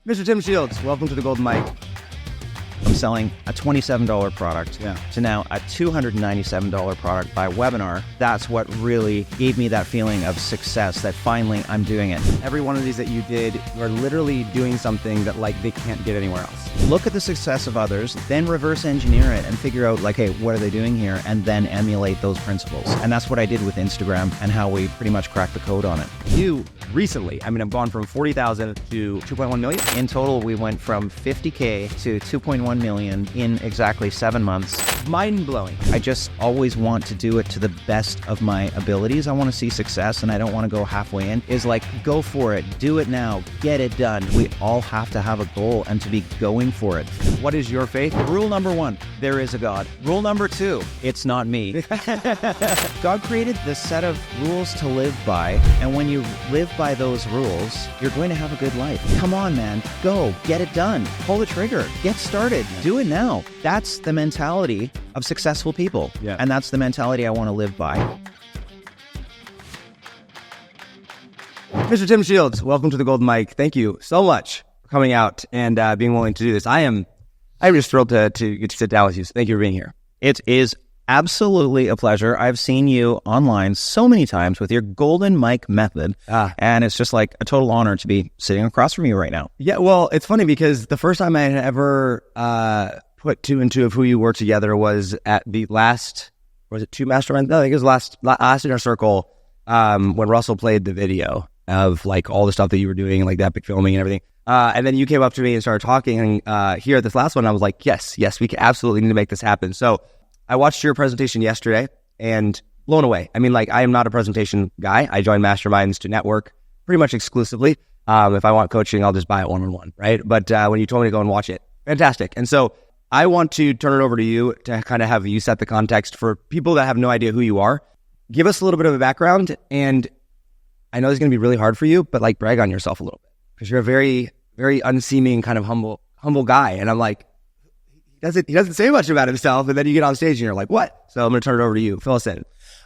Mr. Tim Shields, welcome to the Golden Mic. I'm selling a $27 product to now a $297 product by webinar. That's what really gave me that feeling of success, that finally I'm doing it. Every one of these that you did, you're literally doing something that like they can't get anywhere else. Look at the success of others, then reverse engineer it and figure out like, hey, what are they doing here? And then emulate those principles. And that's what I did with Instagram and how we pretty much cracked the code on it. You recently, I've gone from 40,000 to 2.1 million. In total, we went from 50K to 2.1 million in exactly 7 months. Mind-blowing. I just always want to do it to the best of my abilities. I want to see success and I don't want to go halfway in. Is like, go for it, do it now, get it done. We all have to have a goal and to be going for it. What is your faith? Rule number 1, there is a God. Rule number 2, it's not me. God created this set of rules to live by, and when you live by those rules, you're going to have a good life. Come on, man, go, get it done, pull the trigger, get started, do it now. That's the mentality of successful people, and that's the mentality I want to live by. Mr. Tim Shields, welcome to the Golden Mic. Thank you so much for coming out and being willing to do this. I'm just thrilled to get to sit down with you. So thank you for being here. It is absolutely a pleasure. I've seen you online so many times with your Golden Mic method, and it's just like a total honor to be sitting across from you right now. Yeah, well, it's funny because the first time I had ever put two and two of who you were together was at the last, was it 2 Masterminds? No, I think it was last Inner Circle when Russell played the video of like all the stuff that you were doing, like the epic filming and everything. And then you came up to me and started talking, and here at this last one, I was like, yes, we absolutely need to make this happen. So I watched your presentation yesterday and blown away. I am not a presentation guy. I join Masterminds to network pretty much exclusively. If I want coaching, I'll just buy it one-on-one, right? But when you told me to go and watch it, fantastic. And so I want to turn it over to you to kind of have you set the context for people that have no idea who you are. Give us a little bit of a background, and I know it's going to be really hard for you, but like brag on yourself a little bit because you're a very, very unseeming kind of humble guy. And I'm like, he doesn't say much about himself, and then you get on stage and you're like, what? So I'm going to turn it over to you. Fill us in.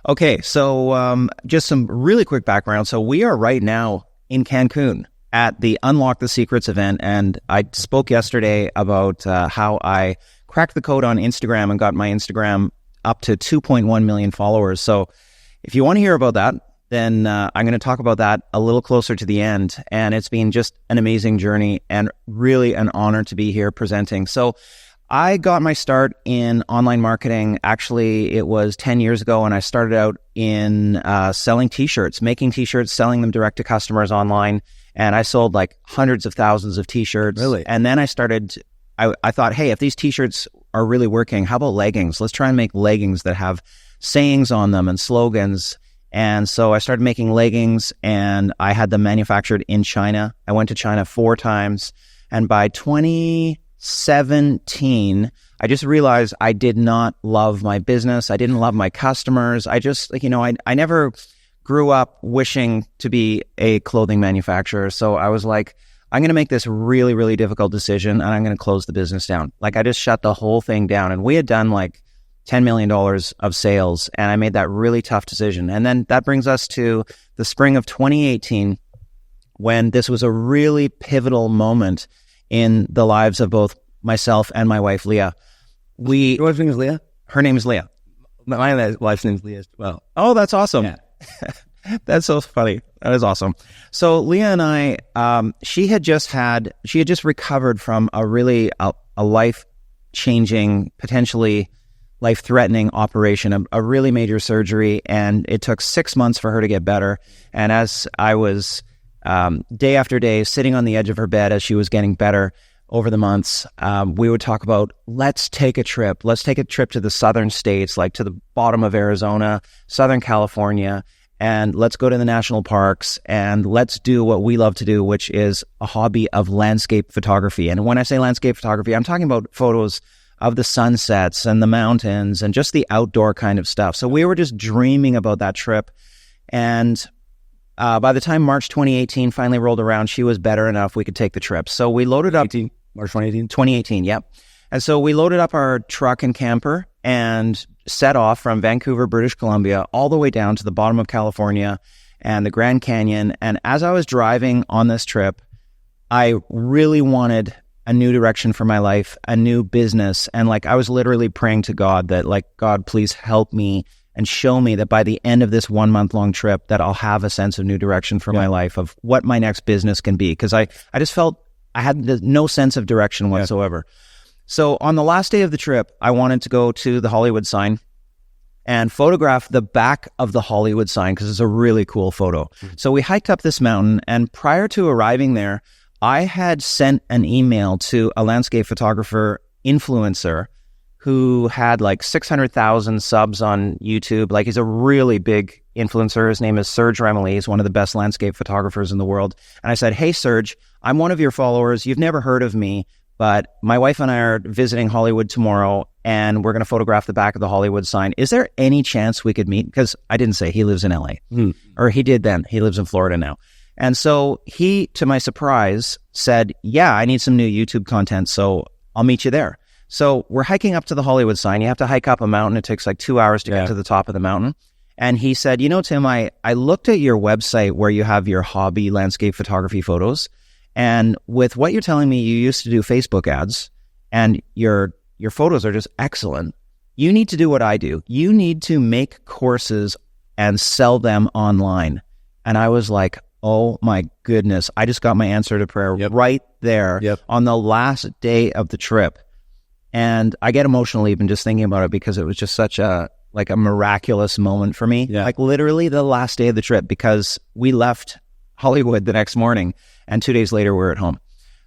Okay, so just some really quick background. So we are right now in Cancun at the Unlock the Secrets event, and I spoke yesterday about how I cracked the code on Instagram and got my Instagram up to 2.1 million followers. So if you want to hear about that, then I'm going to talk about that a little closer to the end. And it's been just an amazing journey and really an honor to be here presenting. So I got my start in online marketing. Actually, it was 10 years ago, and I started out in selling t-shirts, making t-shirts, selling them direct to customers online. And I sold like hundreds of thousands of t-shirts. Really? And then I thought, hey, if these t-shirts are really working, how about leggings? Let's try and make leggings that have sayings on them and slogans. And so I started making leggings, and I had them manufactured in China. I went to China 4 times. And by 2017, I just realized I did not love my business. I didn't love my customers. I just, I never grew up wishing to be a clothing manufacturer. So I was like, I'm going to make this really, really difficult decision, and I'm going to close the business down. Like, I just shut the whole thing down. And we had done like $10 million of sales, and I made that really tough decision. And then that brings us to the spring of 2018, when this was a really pivotal moment in the lives of both myself and my wife, Leah. Your wife's name is Leah? Her name is Leah. My wife's name is Leah as well. Oh, that's awesome. Yeah. That's so funny. That is awesome. So Leah and I, she had just recovered from a really a life-changing, potentially life-threatening operation, a really major surgery, and it took 6 months for her to get better. And as I was day after day sitting on the edge of her bed as she was getting better over the months, we would talk about, let's take a trip to the southern states, like to the bottom of Arizona, Southern California, and let's go to the national parks, and let's do what we love to do, which is a hobby of landscape photography. And when I say landscape photography, I'm talking about photos of the sunsets and the mountains and just the outdoor kind of stuff. So we were just dreaming about that trip. And by the time March 2018 finally rolled around, she was better enough we could take the trip. So we loaded up... March 2018? 2018, yep. And so we loaded up our truck and camper and set off from Vancouver, British Columbia, all the way down to the bottom of California and the Grand Canyon. And as I was driving on this trip, I really wanted a new direction for my life, a new business. And like, I was literally praying to God that like, God, please help me and show me that by the end of this 1 month long trip, that I'll have a sense of new direction for my life, of what my next business can be. Because I just felt I had no sense of direction whatsoever. So on the last day of the trip, I wanted to go to the Hollywood sign and photograph the back of the Hollywood sign because it's a really cool photo. So we hiked up this mountain, and prior to arriving there, I had sent an email to a landscape photographer influencer who had like 600,000 subs on YouTube. Like, he's a really big influencer. His name is Serge Remily. He's one of the best landscape photographers in the world. And I said, hey, Serge, I'm one of your followers. You've never heard of me, but my wife and I are visiting Hollywood tomorrow, and we're going to photograph the back of the Hollywood sign. Is there any chance we could meet? Because I didn't say he lives in LA, or he did then. He lives in Florida now. And so he, to my surprise, said, yeah, I need some new YouTube content, so I'll meet you there. So we're hiking up to the Hollywood sign. You have to hike up a mountain. It takes like 2 hours to get to the top of the mountain. And he said, you know, Tim, I looked at your website where you have your hobby landscape photography photos. And with what you're telling me, you used to do Facebook ads, and your photos are just excellent. You need to do what I do. You need to make courses and sell them online. And I was like, oh my goodness, I just got my answer to prayer right there on the last day of the trip. And I get emotional even just thinking about it, because it was just such a miraculous moment for me. Like literally the last day of the trip, because we left Hollywood the next morning and 2 days later we're at home.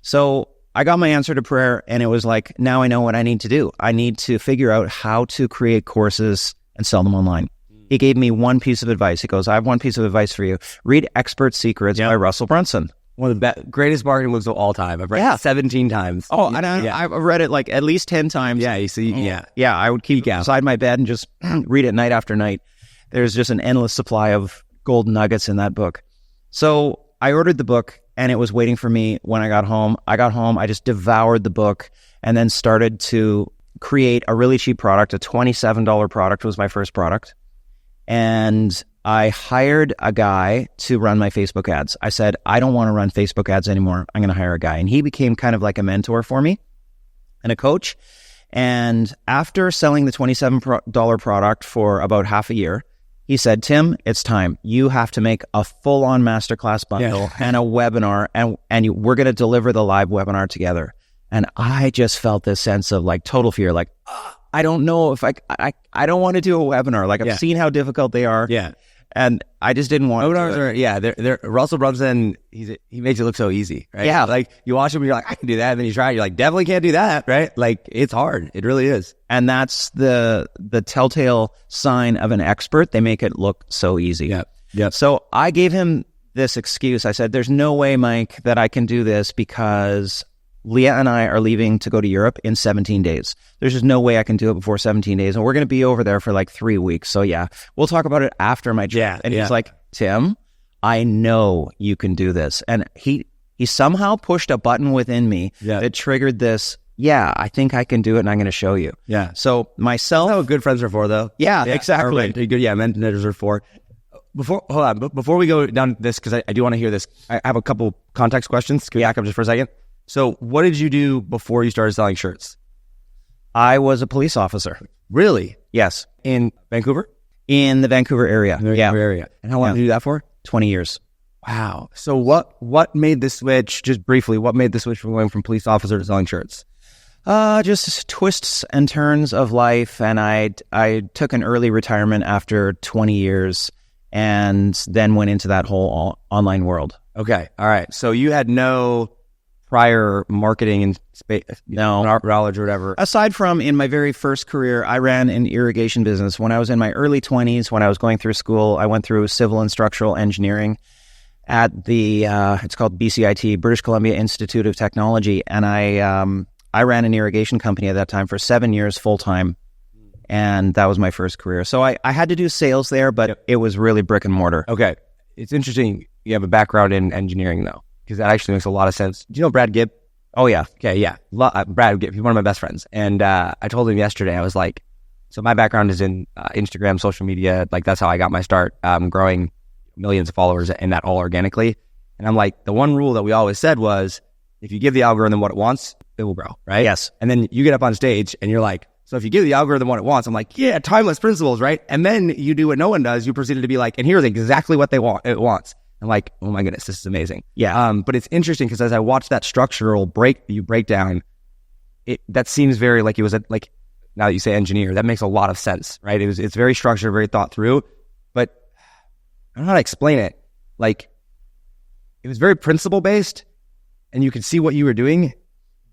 So I got my answer to prayer, and it was like, now I know what I need to do. I need to figure out how to create courses and sell them online. He gave me one piece of advice. He goes, I have one piece of advice for you. Read Expert Secrets by Russell Brunson. One of the greatest marketing books of all time. I've read it 17 times. Oh, and I've read it like at least 10 times. Yeah, you see, Yeah, I would keep beside my bed and just read it night after night. There's just an endless supply of golden nuggets in that book. So I ordered the book, and it was waiting for me when I got home. I just devoured the book, and then started to create a really cheap product. A $27 product was my first product. And I hired a guy to run my Facebook ads. I said, I don't want to run Facebook ads anymore. I'm going to hire a guy. And he became kind of like a mentor for me and a coach. And after selling the $27 product for about half a year, he said, Tim, it's time. You have to make a full-on masterclass bundle and a webinar, and we're going to deliver the live webinar together. And I just felt this sense of like total fear, like, I don't know if I don't want to do a webinar. Like, I've seen how difficult they are. And I just didn't want to. They're Russell Brunson, he makes it look so easy, right? Yeah. Like, you watch him, you're like, I can do that. And then you try it, you're like, definitely can't do that, right? Like, it's hard. It really is. And that's the telltale sign of an expert. They make it look so easy. So I gave him this excuse. I said, there's no way, Mike, that I can do this, because Leah and I are leaving to go to Europe in 17 days. There's just no way I can do it before 17 days. And we're going to be over there for like 3 weeks. So yeah, we'll talk about it after my trip. And he's like, Tim, I know you can do this. And he somehow pushed a button within me that triggered this. Yeah, I think I can do it, and I'm going to show you. So myself. That's what good friends are for, though. Yeah, exactly. Mentors are for. Before we go down this, because I do want to hear this, I have a couple context questions. Can we back up just for a second? So what did you do before you started selling shirts? I was a police officer. Really? Yes. In Vancouver? In the Vancouver area. Area. And how long did you do that for? 20 years. Wow. So what made the switch, just briefly, what made the switch from going from police officer to selling shirts? Just twists and turns of life. And I took an early retirement after 20 years and then went into that whole online world. Okay. All right. So you had no prior marketing and knowledge or whatever. Aside from in my very first career, I ran an irrigation business. When I was in my early 20s, when I was going through school, I went through civil and structural engineering at the, it's called BCIT, British Columbia Institute of Technology. And I ran an irrigation company at that time for 7 years full-time. And that was my first career. So I had to do sales there, but it was really brick and mortar. Okay. It's interesting. You have a background in engineering, though, because that actually makes a lot of sense. Do you know Brad Gibb? Oh, yeah. Okay, yeah. Brad Gibb, he's one of my best friends. And I told him yesterday, I was like, so my background is in Instagram, social media. Like, that's how I got my start, growing millions of followers and that all organically. And I'm like, the one rule that we always said was, if you give the algorithm what it wants, it will grow, right? Yes. And then you get up on stage and you're like, so if you give the algorithm what it wants, I'm like, yeah, timeless principles, right? And then you do what no one does. You proceeded to be like, and here's exactly what it wants. I'm like, oh my goodness, this is amazing. Yeah. But it's interesting because as I watch that structural breakdown, that seems very like it was like, now that you say engineer, that makes a lot of sense, right? It's very structured, very thought through, but I don't know how to explain it. Like, it was very principle based and you could see what you were doing.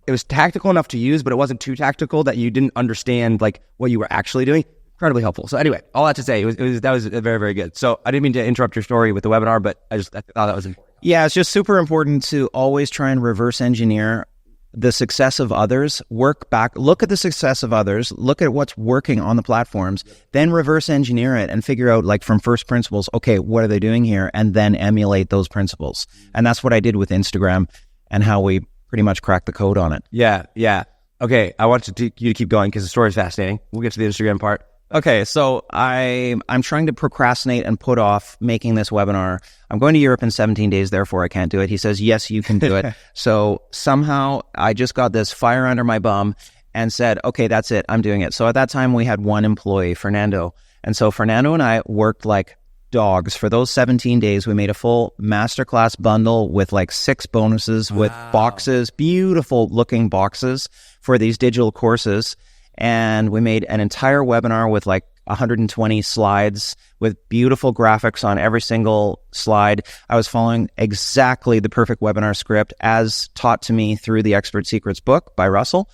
It was tactical enough to use, but it wasn't too tactical that you didn't understand like what you were actually doing. Incredibly helpful. So anyway, all that to say, that was very, very good. So I didn't mean to interrupt your story with the webinar, but I thought that was important. Yeah, it's just super important to always try and reverse engineer the success of others, work back, look at the success of others, look at what's working on the platforms, then reverse engineer it and figure out like from first principles, okay, what are they doing here? And then emulate those principles. And that's what I did with Instagram and how we pretty much cracked the code on it. Yeah. Okay, I want you to keep going because the story is fascinating. We'll get to the Instagram part. Okay, so I'm trying to procrastinate and put off making this webinar. I'm going to Europe in 17 days, therefore I can't do it. He says, yes, you can do it. So somehow I just got this fire under my bum and said, okay, that's it. I'm doing it. So at that time we had one employee, Fernando. And so Fernando and I worked like dogs for those 17 days. We made a full masterclass bundle with like 6 bonuses with boxes, beautiful looking boxes for these digital courses. And we made an entire webinar with like 120 slides with beautiful graphics on every single slide. I was following exactly the perfect webinar script as taught to me through the Expert Secrets book by Russell.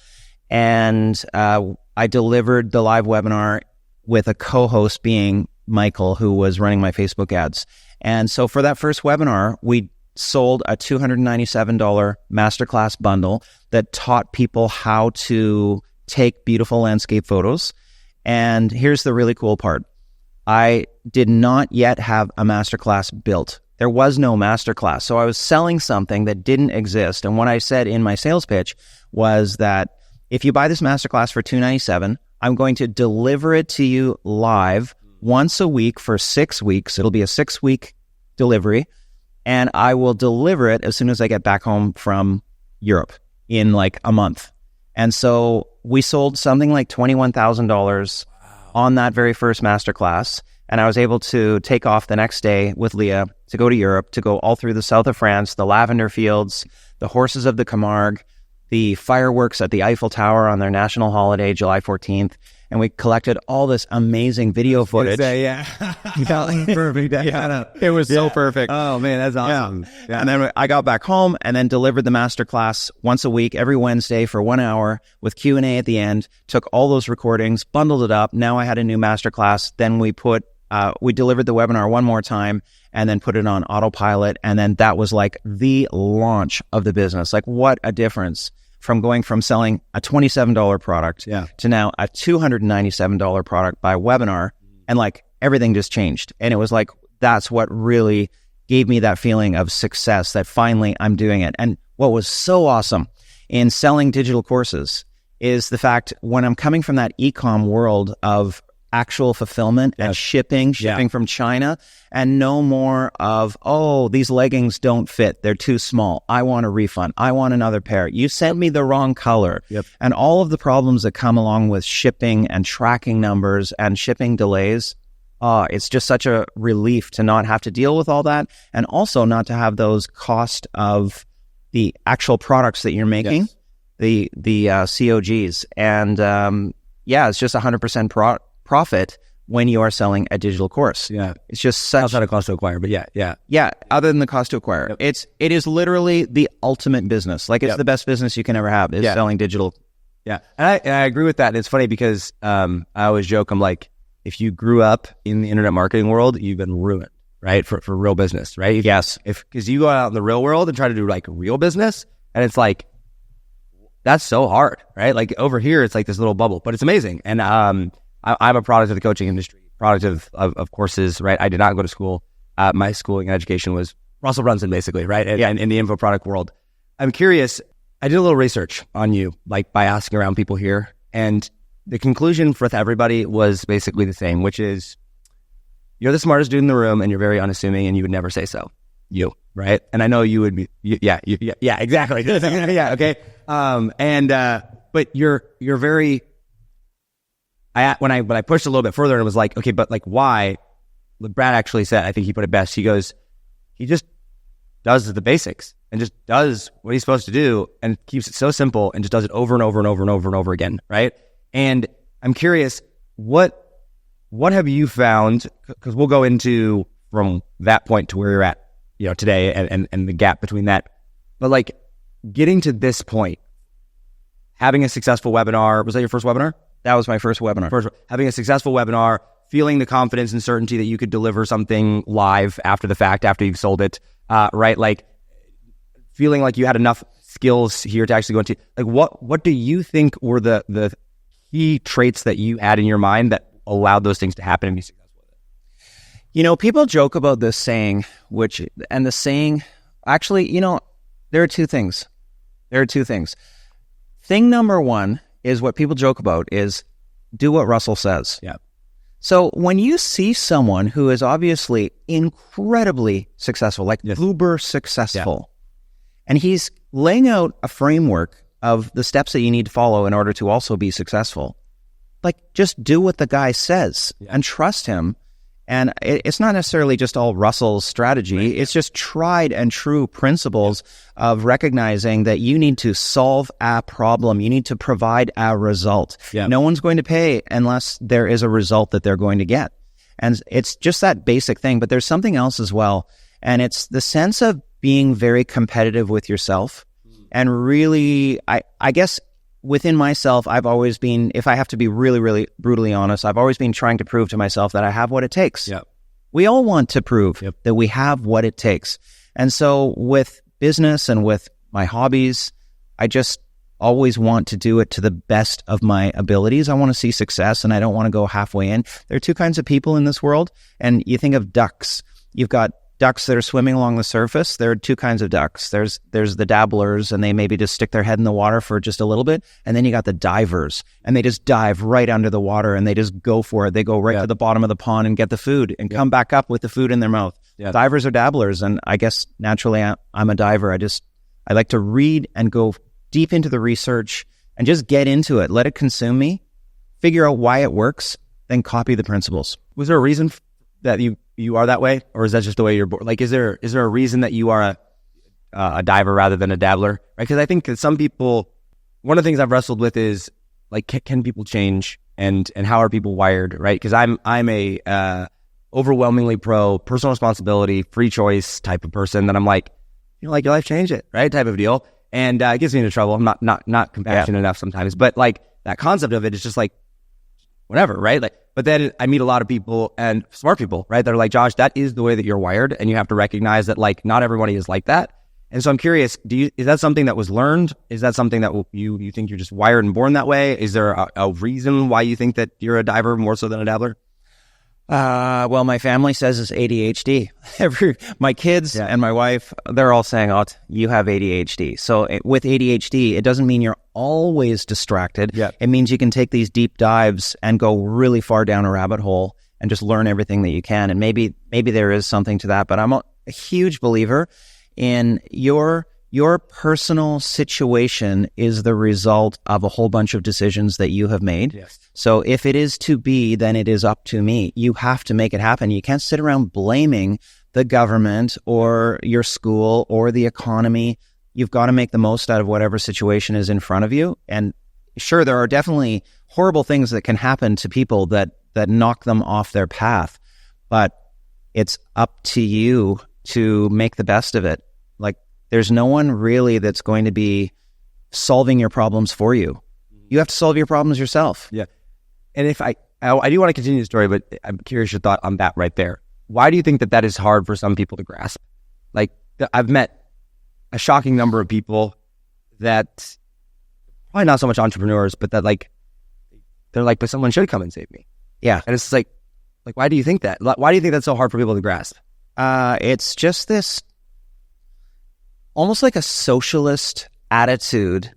And I delivered the live webinar with a co-host being Michael, who was running my Facebook ads. And so for that first webinar, we sold a $297 masterclass bundle that taught people how to take beautiful landscape photos. And here's the really cool part. I did not yet have a masterclass built. There was no masterclass. So I was selling something that didn't exist. And what I said in my sales pitch was that if you buy this masterclass for $297, I'm going to deliver it to you live once a week for 6 weeks. It'll be a 6-week delivery. And I will deliver it as soon as I get back home from Europe in like a month. And so we sold something like $21,000 on that very first masterclass. And I was able to take off the next day with Leah to go to Europe, to go all through the south of France, the lavender fields, the horses of the Camargue, the fireworks at the Eiffel Tower on their national holiday, July 14th. And we collected all this amazing video footage. Yeah. Perfect. Yeah. It was so perfect. Oh, man, that's awesome. Yeah. And then I got back home and then delivered the masterclass once a week, every Wednesday for 1 hour with Q&A at the end, took all those recordings, bundled it up. Now I had a new masterclass. Then we delivered the webinar one more time and then put it on autopilot. And then that was like the launch of the business. Like, what a difference from going from selling a $27 product to now a $297 product by webinar. And like everything just changed. And it was like, that's what really gave me that feeling of success, that finally I'm doing it. And what was so awesome in selling digital courses is the fact when I'm coming from that e-com world of actual fulfillment and shipping from China, and no more of, oh, these leggings don't fit, they're too small, I want a refund, I want another pair, you sent me the wrong color. And all of the problems that come along with shipping and tracking numbers and shipping delays. It's just such a relief to not have to deal with all that, and also not to have those cost of the actual products that you're making, the COGs. And it's just 100% profit when you are selling a digital course. It's just such outside of cost to acquire, but other than the cost to acquire. It is literally the ultimate business. Like, it's the best business you can ever have is selling digital. And I agree with that. And it's funny because I always joke, I'm like, if you grew up in the internet marketing world, you've been ruined, right? For real business, right? Because you go out in the real world and try to do like real business, and it's like, that's so hard, right? Like over here, it's like this little bubble, but it's amazing. And I'm a product of the coaching industry, product of courses, right? I did not go to school. My schooling and education was Russell Brunson, basically, right? And in the info product world. I'm curious, I did a little research on you, like by asking around people here, and the conclusion for everybody was basically the same, which is you're the smartest dude in the room and you're very unassuming and you would never say so. you, right? And I know you would be, yeah, exactly. Yeah, okay. But you're very, when I pushed a little bit further and it was like, okay, but like why? Brad actually said, I think he put it best. He goes, he just does the basics and just does what he's supposed to do and keeps it so simple and just does it over and over and over and over and over again, right? And I'm curious, what have you found? Because we'll go into from that point to where you're at, today and the gap between that. But like getting to this point, having a successful webinar, was that your first webinar? That was my first webinar. Having a successful webinar, feeling the confidence and certainty that you could deliver something live after the fact, after you've sold it, right? Like feeling like you had enough skills here to actually go into, like what do you think were the key traits that you had in your mind that allowed those things to happen and be successful with it? People joke about this saying, actually, there are two things. Thing number one is what people joke about is do what Russell says. Yeah. So when you see someone who is obviously incredibly successful, like uber successful, and he's laying out a framework of the steps that you need to follow in order to also be successful, like just do what the guy says and trust him. And it's not necessarily just all Russell's strategy. Right. It's just tried and true principles of recognizing that you need to solve a problem. You need to provide a result. Yeah. No one's going to pay unless there is a result that they're going to get. And it's just that basic thing. But there's something else as well. And it's the sense of being very competitive with yourself. And really, I guess within myself, I've always been, if I have to be really, really brutally honest, I've always been trying to prove to myself that I have what it takes. Yep. We all want to prove that we have what it takes. And so with business and with my hobbies, I just always want to do it to the best of my abilities. I want to see success and I don't want to go halfway in. There are two kinds of people in this world. And you think of ducks. You've got ducks that are swimming along the surface. There are two kinds of ducks. There's the dabblers, and they maybe just stick their head in the water for just a little bit. And then you got the divers, and they just dive right under the water and they just go for it. They go right to the bottom of the pond and get the food and come back up with the food in their mouth. Yeah. Divers are dabblers. And I guess naturally I'm a diver. I like to read and go deep into the research and just get into it. Let it consume me, figure out why it works, then copy the principles. Was there a reason that you are that way, or is that just the way you're born? Like, is there a reason that you are a diver rather than a dabbler? Right? Because I think that some people, one of the things I've wrestled with is like, can people change, and how are people wired? Right? Because I'm a overwhelmingly pro personal responsibility, free choice type of person. That I'm like, like your life change it, right? Type of deal, and it gets me into trouble. I'm not compassionate enough sometimes, but like that concept of it is just like whatever, right? Like. But then I meet a lot of people and smart people, right? That are like, Josh, that is the way that you're wired. And you have to recognize that like not everybody is like that. And so I'm curious, is that something that was learned? Is that something that you think you're just wired and born that way? Is there a reason why you think that you're a diver more so than a dabbler? Well, my family says it's ADHD. My kids and my wife, they're all saying, oh, you have ADHD. So with ADHD, it doesn't mean you're always distracted. Yeah. It means you can take these deep dives and go really far down a rabbit hole and just learn everything that you can. And maybe there is something to that, but I'm a huge believer in your personal situation is the result of a whole bunch of decisions that you have made. Yes. So if it is to be, then it is up to me. You have to make it happen. You can't sit around blaming the government or your school or the economy. You've got to make the most out of whatever situation is in front of you. And sure, there are definitely horrible things that can happen to people that knock them off their path, but it's up to you to make the best of it. Like, there's no one really that's going to be solving your problems for you. You have to solve your problems yourself. Yeah. And if I do want to continue the story, but I'm curious your thought on that right there. Why do you think that is hard for some people to grasp? Like, I've met a shocking number of people that probably not so much entrepreneurs, but that like, they're like, but someone should come and save me. Yeah. And it's like, why do you think that? Why do you think that's so hard for people to grasp? It's just this almost like a socialist attitude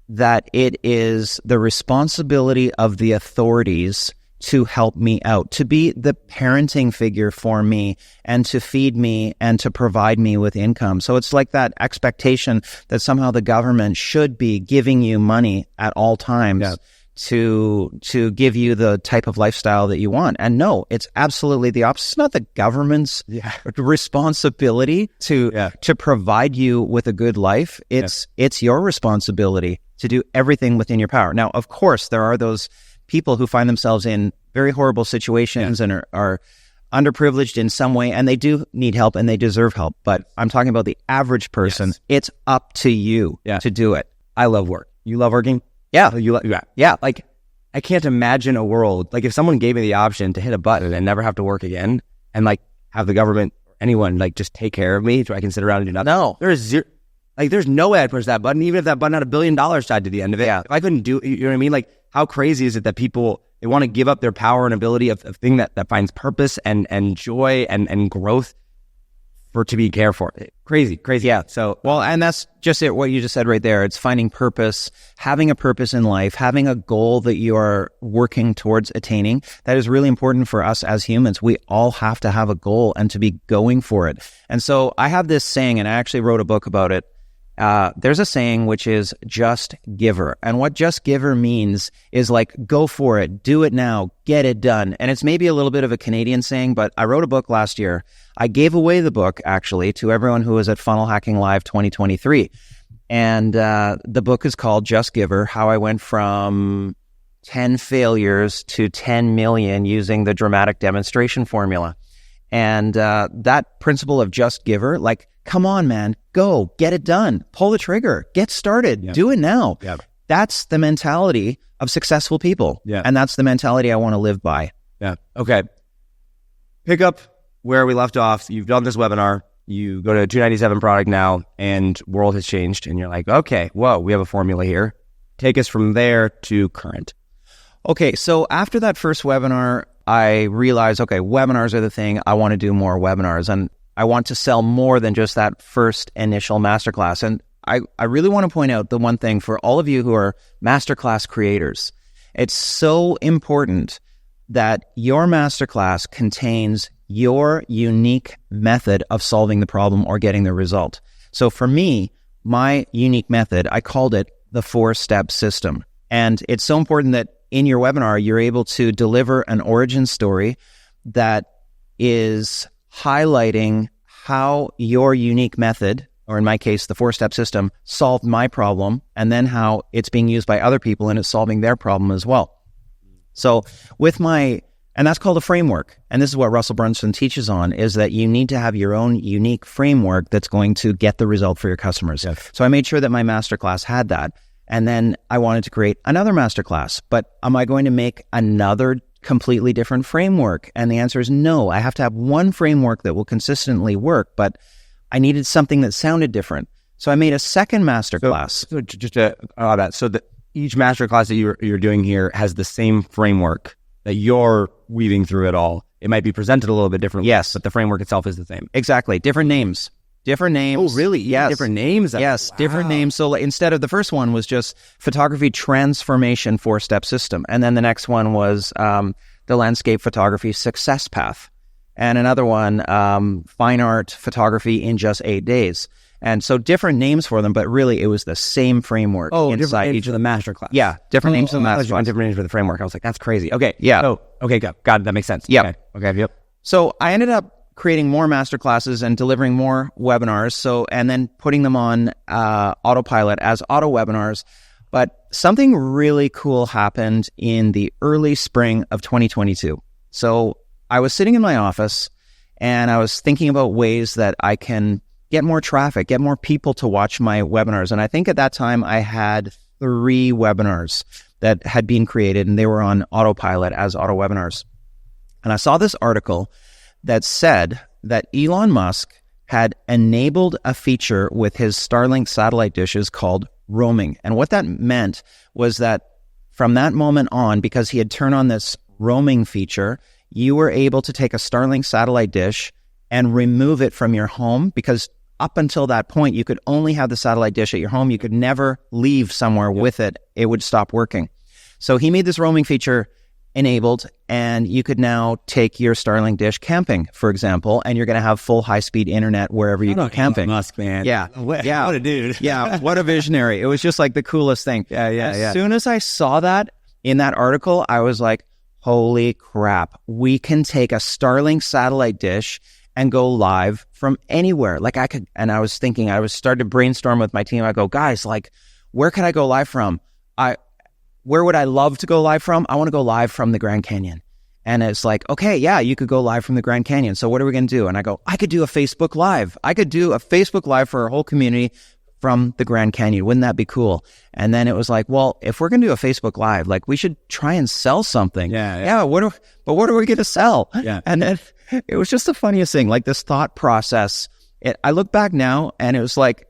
that it is the responsibility of the authorities to help me out, to be the parenting figure for me and to feed me and to provide me with income. So it's like that expectation that somehow the government should be giving you money at all times to give you the type of lifestyle that you want. And no, it's absolutely the opposite. It's not the government's responsibility to provide you with a good life. It's your responsibility to do everything within your power. Now, of course, there are those people who find themselves in very horrible situations and are underprivileged in some way, and they do need help and they deserve help. But I'm talking about the average person. It's up to you to do it. I love work. You love working? Yeah. Like, I can't imagine a world, like if someone gave me the option to hit a button and never have to work again and like have the government or anyone like just take care of me so I can sit around and do nothing. No. There's no way I'd push that button, even if that button had $1 billion tied to the end of it. If I couldn't do, you know what I mean? Like, how crazy is it that people, they want to give up their power and ability of thing that finds purpose and joy and growth to be cared for? Crazy. Yeah. So, well, and that's just it. What you just said right there. It's finding purpose, having a purpose in life, having a goal that you are working towards attaining. That is really important for us as humans. We all have to have a goal and to be going for it. And so I have this saying, and I actually wrote a book about it. There's a saying which is just giver. And what just giver means is like, go for it, do it now, get it done. And it's maybe a little bit of a Canadian saying, but I wrote a book last year. I gave away the book actually to everyone who was at Funnel Hacking Live 2023. And the book is called Just Giver, how I went from 10 failures to 10 million using the dramatic demonstration formula. And that principle of just giver, like, come on, man, go, get it done, pull the trigger, get started, do it now. That's the mentality of successful people. And that's the mentality I want to live by. Okay. Pick up where we left off. You've done this webinar. You go to a 297 product now and world has changed. And you're like, okay, whoa, we have a formula here. Take us from there to current. Okay. So after that first webinar, I realized, okay, webinars are the thing. I want to do more webinars and I want to sell more than just that first initial masterclass. And I really want to point out the one thing for all of you who are masterclass creators. It's so important that your masterclass contains your unique method of solving the problem or getting the result. So for me, my unique method, I called it the 4-step system. And it's so important that in your webinar, you're able to deliver an origin story that is highlighting how your unique method, or in my case, the 4-step system, solved my problem, and then how it's being used by other people and it's solving their problem as well. So and that's called a framework. And this is what Russell Brunson teaches on, is that you need to have your own unique framework that's going to get the result for your customers. So I made sure that my masterclass had that. And then I wanted to create another masterclass. But am I going to make another completely different framework? And the answer is no. I have to have one framework that will consistently work, but I needed something that sounded different. So I made a second masterclass. So just that each masterclass that you're doing here has the same framework that you're weaving through it all. It might be presented a little bit differently. Yes. But the framework itself is the same. Exactly. Different names. Oh, really? Yes. Different names? Yes, wow. Different names. So instead of the first one was just photography transformation 4-step system. And then the next one was the landscape photography success path. And another one, fine art photography in just 8 days. And so different names for them, but really it was the same framework inside each of the masterclass. Yeah, different names for the masterclass. Different names for the framework. I was like, that's crazy. Okay. Yeah. So, okay, got it. That makes sense. Yeah. Okay. Yep. So I ended up creating more masterclasses and delivering more webinars. And then putting them on autopilot as auto webinars. But something really cool happened in the early spring of 2022. So I was sitting in my office and I was thinking about ways that I can get more traffic, get more people to watch my webinars. And I think at that time I had 3 webinars that had been created and they were on autopilot as auto webinars. And I saw this article that said that Elon Musk had enabled a feature with his Starlink satellite dishes called roaming. And what that meant was that from that moment on, because he had turned on this roaming feature, you were able to take a Starlink satellite dish and remove it from your home, because up until that point, you could only have the satellite dish at your home. You could never leave somewhere with it. It would stop working. So he made this roaming feature enabled, and you could now take your Starlink dish camping, for example, and you're going to have full high-speed internet wherever you go camping. Elon Musk, man. Yeah. What a dude. Yeah, what a visionary. It was just like the coolest thing. As soon as I saw that in that article, I was like, holy crap, we can take a Starlink satellite dish and go live from anywhere. Like I could, and I was thinking, I was starting to brainstorm with my team. I go, guys, like, where could I go live from? Where would I love to go live from? I want to go live from the Grand Canyon. And it's like, okay, yeah, you could go live from the Grand Canyon. So what are we going to do? And I go, I could do a Facebook Live. I could do a Facebook Live for our whole community from the Grand Canyon. Wouldn't that be cool? And then it was like, well, if we're going to do a Facebook Live, like we should try and sell something. Yeah. But what are we going to sell? Yeah. And then it was just the funniest thing, like this thought process. I look back now and it was like,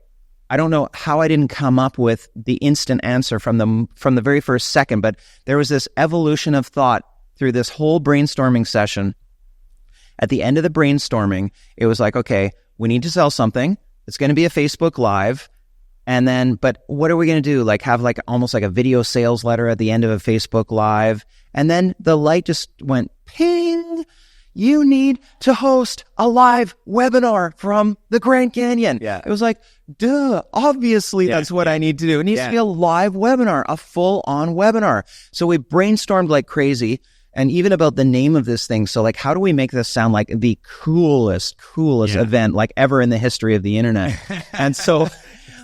I don't know how I didn't come up with the instant answer from the very first second, but there was this evolution of thought through this whole brainstorming session. At the end of the brainstorming, it was like, okay, we need to sell something. It's going to be a Facebook Live. And then, but what are we going to do? Like have like almost like a video sales letter at the end of a Facebook Live. And then the light just went ping. You need to host a live webinar from the Grand Canyon. Yeah. It was like, duh, obviously that's what I need to do. It needs to be a live webinar, a full-on webinar. So we brainstormed like crazy, and even about the name of this thing. So like, how do we make this sound like the coolest event like ever in the history of the internet? And so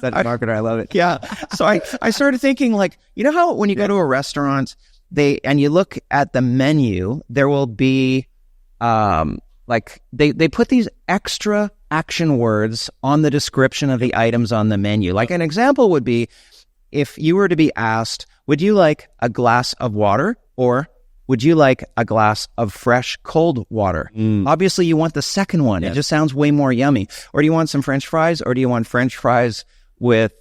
that marketer, I love it. Yeah. So I started thinking like, you know how when you go to a restaurant, and you look at the menu, there will be like they put these extra action words on the description of the items on the menu. Like an example would be if you were to be asked, would you like a glass of water or would you like a glass of fresh cold water? Obviously you want the second one. Yes. It just sounds way more yummy. Or do you want some French fries, or do you want French fries with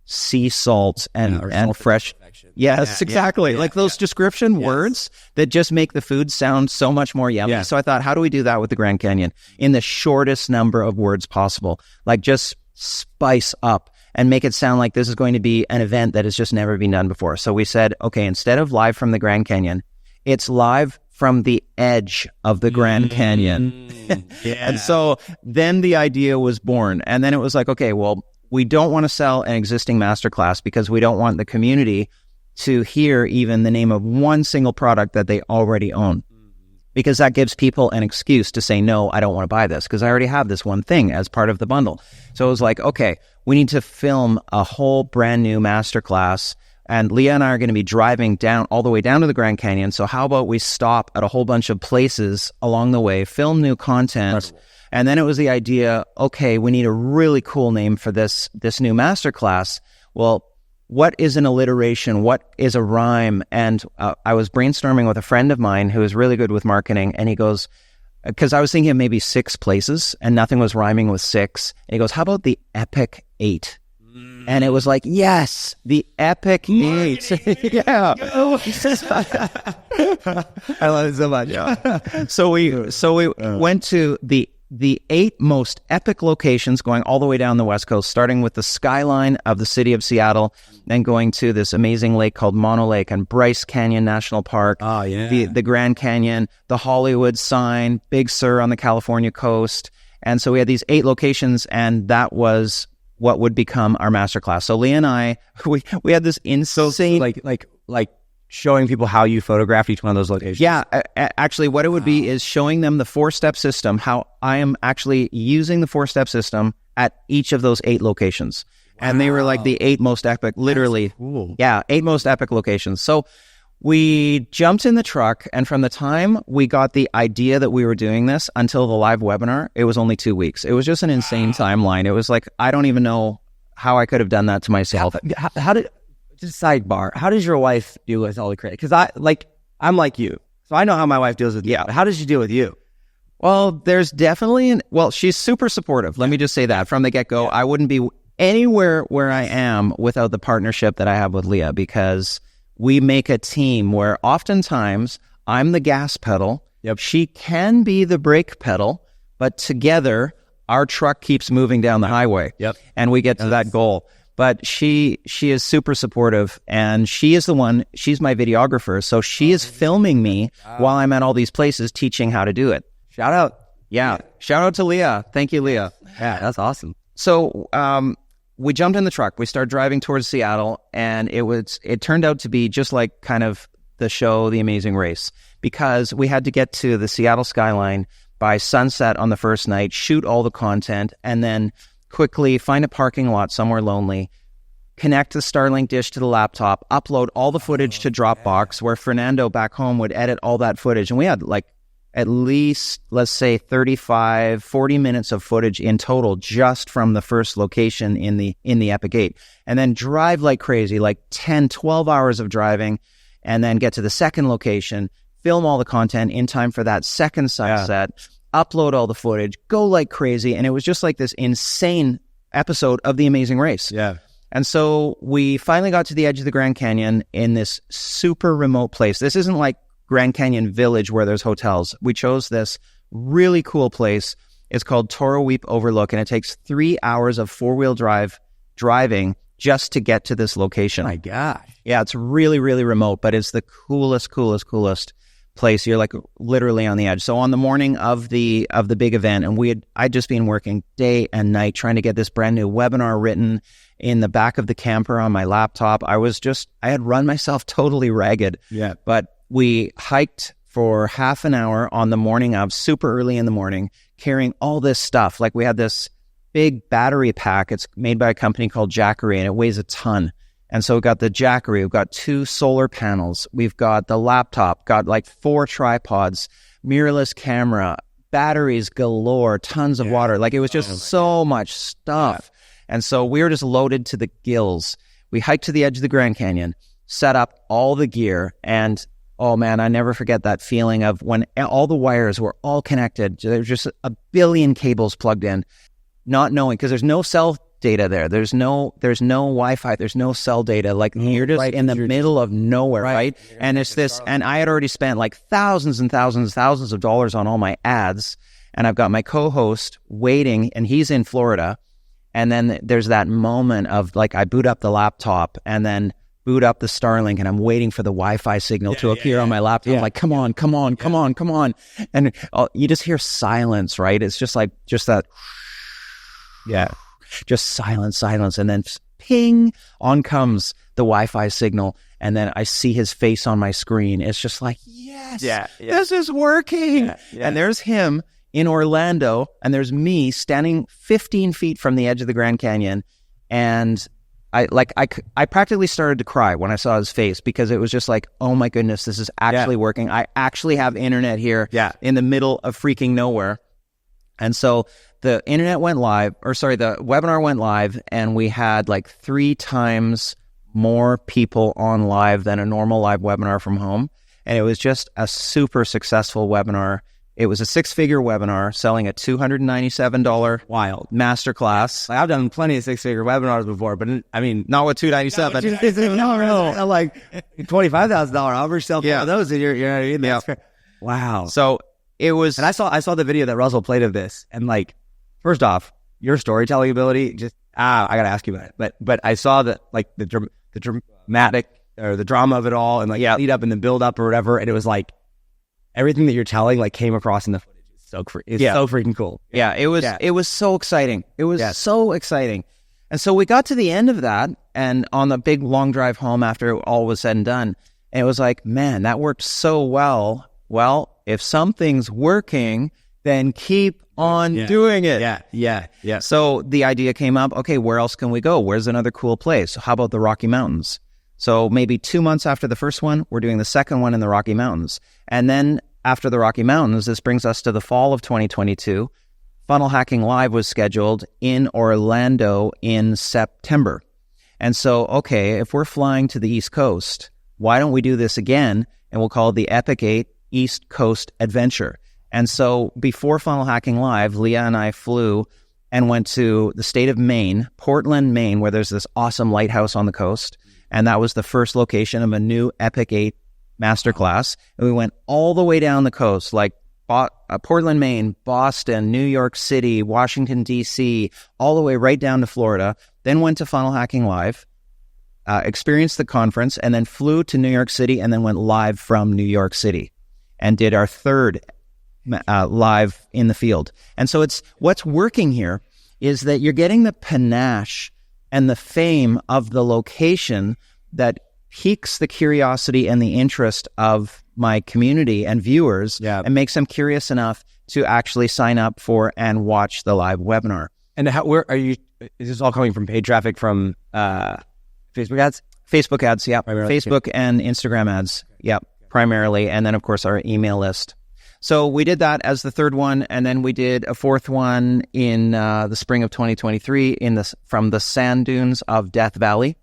sea salt and fresh? Yes, exactly. Like those description words that just make the food sound so much more yummy. Yeah. So I thought, how do we do that with the Grand Canyon in the shortest number of words possible? Like just spice up and make it sound like this is going to be an event that has just never been done before. So we said, okay, instead of live from the Grand Canyon, it's live from the edge of the Grand Canyon. And so then the idea was born. And then it was like, okay, well, we don't want to sell an existing masterclass because we don't want the community to hear even the name of one single product that they already own, because that gives people an excuse to say, no, I don't want to buy this because I already have this one thing as part of the bundle. So it was like, okay, we need to film a whole brand new masterclass, and Leah and I are going to be driving down all the way down to the Grand Canyon. So how about we stop at a whole bunch of places along the way, film new content. Incredible. And then it was the idea, okay, we need a really cool name for this new masterclass. Well, what is an alliteration? What is a rhyme? And I was brainstorming with a friend of mine who is really good with marketing, and he goes, because I was thinking of maybe 6 places, and nothing was rhyming with 6. And he goes, how about the Epic 8? And it was like, yes, the Epic 8. Yeah. I love it so much. Yeah. So we went to the 8 most epic locations going all the way down the West Coast, starting with the skyline of the city of Seattle, then going to this amazing lake called Mono Lake and Bryce Canyon National Park, the Grand Canyon, the Hollywood sign, Big Sur on the California coast. And so we had these 8 locations, and that was what would become our masterclass. So Leah and I, we had this insane... like showing people how you photographed each one of those locations. Yeah, actually what it would be is showing them the 4-step system, how I am actually using the 4-step system at each of those 8 locations. Wow. And they were like the 8 most epic, literally. That's cool. Yeah, 8 most epic locations. So we jumped in the truck, and from the time we got the idea that we were doing this until the live webinar, it was only 2 weeks. It was just an insane timeline. It was like, I don't even know how I could have done that to myself. How did... Just sidebar, how does your wife deal with all the credit? Because I'm like you, so I know how my wife deals with you. Yeah. How does she deal with you? Well, there's definitely she's super supportive. Let me just say that from the get-go. Yeah. I wouldn't be anywhere where I am without the partnership that I have with Leah, because we make a team where oftentimes I'm the gas pedal. Yep. She can be the brake pedal, but together our truck keeps moving down the highway. Yep. And we get to that goal. But she is super supportive, and she's my videographer. So she is filming me while I'm at all these places teaching how to do it. Shout out. Yeah. Shout out to Leah. Thank you, Leah. Yeah, that's awesome. So we jumped in the truck. We started driving towards Seattle, and it turned out to be just like kind of the show, The Amazing Race, because we had to get to the Seattle skyline by sunset on the first night, shoot all the content, and then quickly find a parking lot somewhere lonely, connect the Starlink dish to the laptop, upload all the footage to Dropbox, where Fernando back home would edit all that footage. And we had like at least, let's say 35, 40 minutes of footage in total just from the first location in the Epic 8. And then drive like crazy, like 10, 12 hours of driving, and then get to the second location, film all the content in time for that second sunset, upload all the footage, go like crazy. And it was just like this insane episode of The Amazing Race. Yeah. And so we finally got to the edge of the Grand Canyon in this super remote place. This isn't like Grand Canyon Village where there's hotels. We chose this really cool place. It's called Toro Weep Overlook, and it takes 3 hours of four-wheel driving just to get to this location. My gosh. Yeah, it's really, really remote, but it's the coolest place. You're like literally on the edge. So on the morning of the big event, and I'd just been working day and night trying to get this brand new webinar written in the back of the camper on my laptop. I had run myself totally ragged. Yeah. But we hiked for half an hour on the morning of, super early in the morning, carrying all this stuff. Like we had this big battery pack. It's made by a company called Jackery, and it weighs a ton. And so we've got the Jackery, we've got 2 solar panels, we've got the laptop, got like 4 tripods, mirrorless camera, batteries galore, tons of water. Like it was just so much stuff. And so we were just loaded to the gills. We hiked to the edge of the Grand Canyon, set up all the gear, and oh man, I never forget that feeling of when all the wires were all connected. There's just a billion cables plugged in, not knowing, because there's no cell data there. There's no Wi-Fi. There's no cell data. Like you're just in the middle of nowhere, right? And it's this, and I had already spent like thousands of dollars on all my ads. And I've got my co-host waiting, and he's in Florida. And then there's that moment of like, I boot up the laptop and then boot up the Starlink, and I'm waiting for the Wi-Fi signal to appear on my laptop. I'm like, come on. And you just hear silence, right? It's just like, just that. Yeah. Just silence. And then ping, on comes the Wi-Fi signal. And then I see his face on my screen. It's just like, yes, this is working. And there's him in Orlando, and there's me standing 15 feet from the edge of the Grand Canyon. And I practically started to cry when I saw his face, because it was just like, oh my goodness, this is actually working. I actually have internet here in the middle of freaking nowhere. And so the internet went live, the webinar went live, and we had like 3 times more people on live than a normal live webinar from home. And it was just a super successful webinar. It was a 6-figure webinar selling a $297 Wild masterclass. Like, I've done plenty of 6-figure webinars before, but I mean, not with $297. No. Like $25,000 offer, sell 4 of those, and you know what I mean? That's fair. Wow. So it was, and I saw the video that Russell played of this, and like, first off, your storytelling ability, just I gotta ask you about it. But I saw that, like, the dramatic, or the drama of it all, and like lead up and the build up or whatever, and it was like everything that you're telling like came across in the footage. It's so freaking cool. Yeah, it was so exciting. It was so exciting. And so we got to the end of that, and on the big long drive home after all was said and done, and it was like, man, that worked so well. Well, if something's working, then keep on doing it. Yeah. So the idea came up, okay, where else can we go? Where's another cool place? How about the Rocky Mountains? So maybe 2 months after the first one, we're doing the second one in the Rocky Mountains. And then after the Rocky Mountains, this brings us to the fall of 2022. Funnel Hacking Live was scheduled in Orlando in September. And so, okay, if we're flying to the East Coast, why don't we do this again? And we'll call it the Epic 8 East Coast Adventure. And so before Funnel Hacking Live, Leah and I flew and went to the state of Maine, Portland, Maine, where there's this awesome lighthouse on the coast. And that was the first location of a new Epic 8 masterclass. And we went all the way down the coast, like Portland, Maine, Boston, New York City, Washington, D.C., all the way right down to Florida. then went to Funnel Hacking Live, experienced the conference, and then flew to New York City, and then went live from New York City and did our third live in the field. And so what's working here is that you're getting the panache and the fame of the location that piques the curiosity and the interest of my community and viewers, and makes them curious enough to actually sign up for and watch the live webinar. And where are you? Is this all coming from paid traffic from Facebook ads? Facebook ads, yeah. Primarily. Facebook and Instagram ads, yeah, primarily. And then, of course, our email list. So we did that as the third one, and then we did a fourth one in the spring of 2023 from the sand dunes of Death Valley,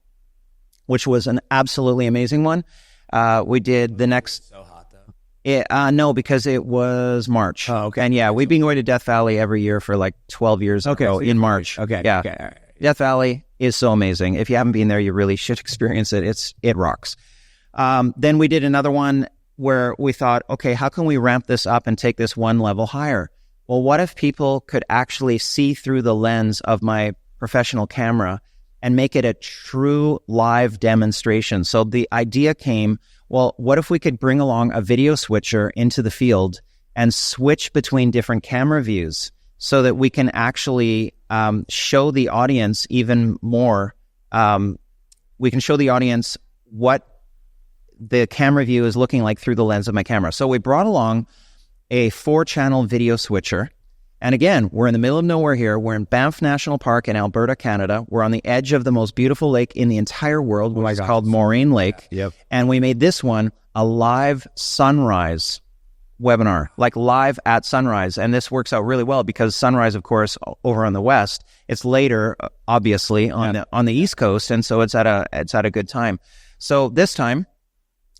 which was an absolutely amazing one. We did the next... So hot, though. No, because it was March. Oh, okay. And yeah, we've been going to Death Valley every year for like 12 years in March. Okay. Yeah. Okay. All right. Death Valley is so amazing. If you haven't been there, you really should experience it. It rocks. Then we did another one where we thought, okay, how can we ramp this up and take this one level higher? Well, what if people could actually see through the lens of my professional camera and make it a true live demonstration? So the idea came, well, what if we could bring along a video switcher into the field and switch between different camera views so that we can actually show the audience even more. We can show the audience what the camera view is looking like through the lens of my camera. So we brought along a 4-channel video switcher. And again, we're in the middle of nowhere here. We're in Banff National Park in Alberta, Canada. We're on the edge of the most beautiful lake in the entire world, which is called Moraine Lake. Yep. And we made this one a live sunrise webinar, like live at sunrise. And this works out really well because sunrise, of course, over on the west, it's later, obviously, on the East Coast. And so it's at a good time. So this time,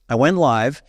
I went live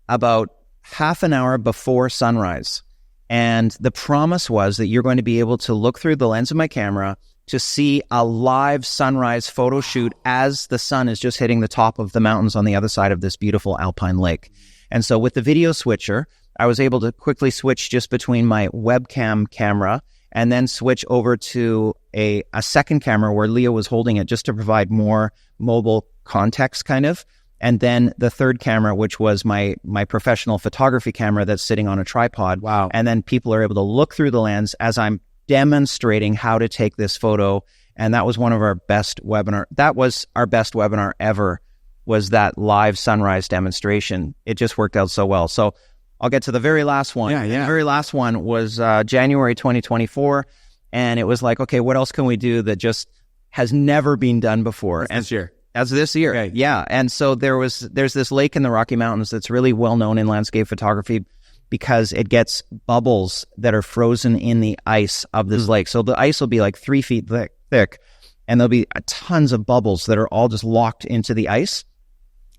about half an hour before sunrise. And the promise was that you're going to be able to look through the lens of my camera to see a live sunrise photo shoot as the sun is just hitting the top of the mountains on the other side of this beautiful alpine lake. And so with the video switcher, I was able to quickly switch just between my webcam camera and then switch over to a second camera where Leah was holding it just to provide more mobile context kind of. And then the third camera, which was my professional photography camera that's sitting on a tripod. Wow. And then people are able to look through the lens as I'm demonstrating how to take this photo. And that was one of our best webinar. That was our best webinar ever, was that live sunrise demonstration. It just worked out so well. So I'll get to the very last one. Yeah. The very last one was January 2024. And it was like, okay, what else can we do that just has never been done before? This year. As this year, okay. Yeah. And so there's this lake in the Rocky Mountains that's really well known in landscape photography because it gets bubbles that are frozen in the ice of this lake. So the ice will be like 3 feet thick, and there'll be tons of bubbles that are all just locked into the ice.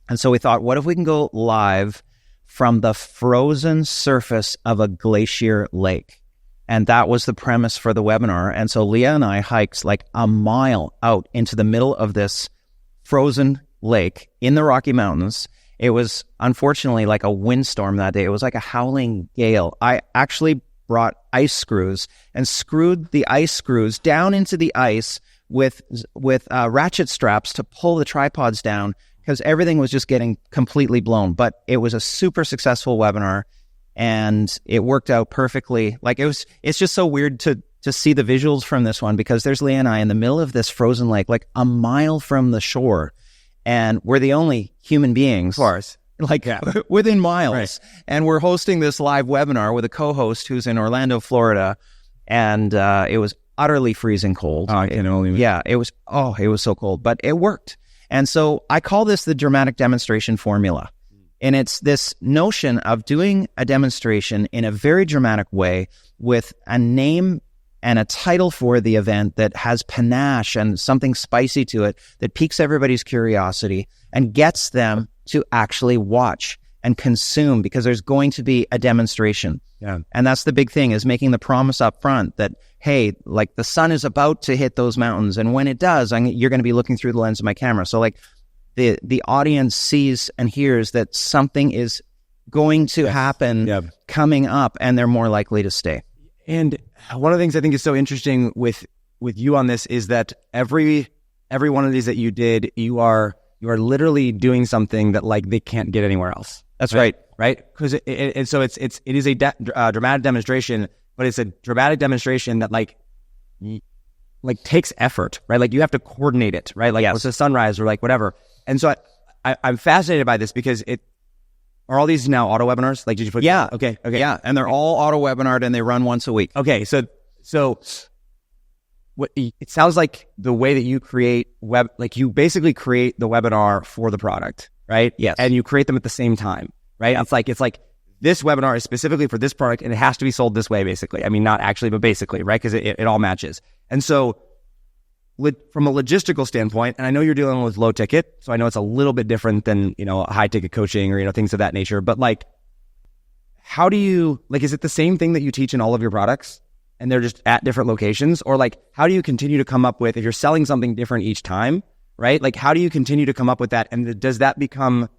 And so we thought, what if we can go live from the frozen surface of a glacier lake? And that was the premise for the webinar. And so Leah and I hiked like a mile out into the middle of this frozen lake in the Rocky Mountains. It was unfortunately like a windstorm that day. It was like a howling gale. I actually brought ice screws and screwed the ice screws down into the ice with ratchet straps to pull the tripods down because everything was just getting completely blown. But it was a super successful webinar and it worked out perfectly. Like it's just so weird to see the visuals from this one because there's Leah and I in the middle of this frozen lake, like a mile from the shore. And we're the only human beings. Of course. Like within miles. Right. And we're hosting this live webinar with a co-host who's in Orlando, Florida. And it was utterly freezing cold. Oh, I can only imagine. Yeah, it was so cold, but it worked. And so I call this the dramatic demonstration formula. And it's this notion of doing a demonstration in a very dramatic way with a name and a title for the event that has panache and something spicy to it that piques everybody's curiosity and gets them to actually watch and consume because there's going to be a demonstration. Yeah. And that's the big thing, is making the promise up front that, hey, like the sun is about to hit those mountains. And when it does, you're going to be looking through the lens of my camera. So like the audience sees and hears that something is going to happen coming up, and they're more likely to stay. And one of the things I think is so interesting with you on this is that every every one of these that you did, you are literally doing something that like they can't get anywhere else. That's right. Right? Because it is a dramatic demonstration, but it's a dramatic demonstration that like takes effort, right? Like you have to coordinate it, right? Like it's a sunrise or like whatever. And so I'm fascinated by this because are all these now auto webinars? Like, did you put? Yeah. Okay. Yeah, and they're all auto webinared and they run once a week. Okay. So what it sounds like the way that you create you basically create the webinar for the product, right? Yes. And you create them at the same time, right? It's like this webinar is specifically for this product and it has to be sold this way, basically. I mean, not actually, but basically, right? Because it all matches. And so from a logistical standpoint, and I know you're dealing with low ticket, so I know it's a little bit different than, high ticket coaching or, things of that nature. But like, how do you, is it the same thing that you teach in all of your products and they're just at different locations? Or like, how do you continue to come up with, if you're selling something different each time, right? Like, how do you continue to come up with that? And does that become,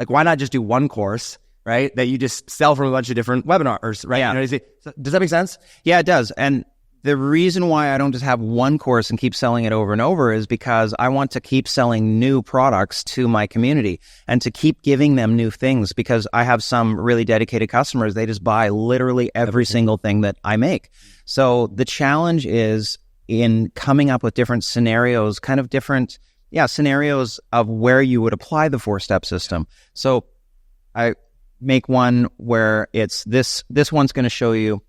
why not just do one course, right? That you just sell from a bunch of different webinars, right? Yeah. So does that make sense? Yeah, it does. And the reason why I don't just have one course and keep selling it over and over is because I want to keep selling new products to my community and to keep giving them new things, because I have some really dedicated customers. They just buy literally every single thing that I make. So the challenge is in coming up with different scenarios, scenarios of where you would apply the 4-step system. So I make one where it's this one's going to show you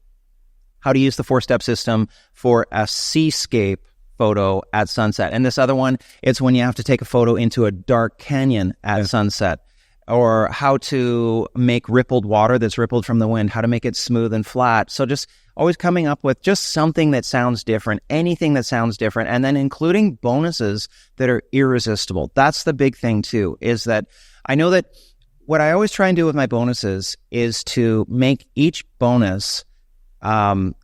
how to use the 4-step system for a seascape photo at sunset. And this other one, it's when you have to take a photo into a dark canyon at sunset, or how to make rippled water that's rippled from the wind, how to make it smooth and flat. So just always coming up with just something that sounds different, anything that sounds different, and then including bonuses that are irresistible. That's the big thing too, is that I know that what I always try and do with my bonuses is to make each bonus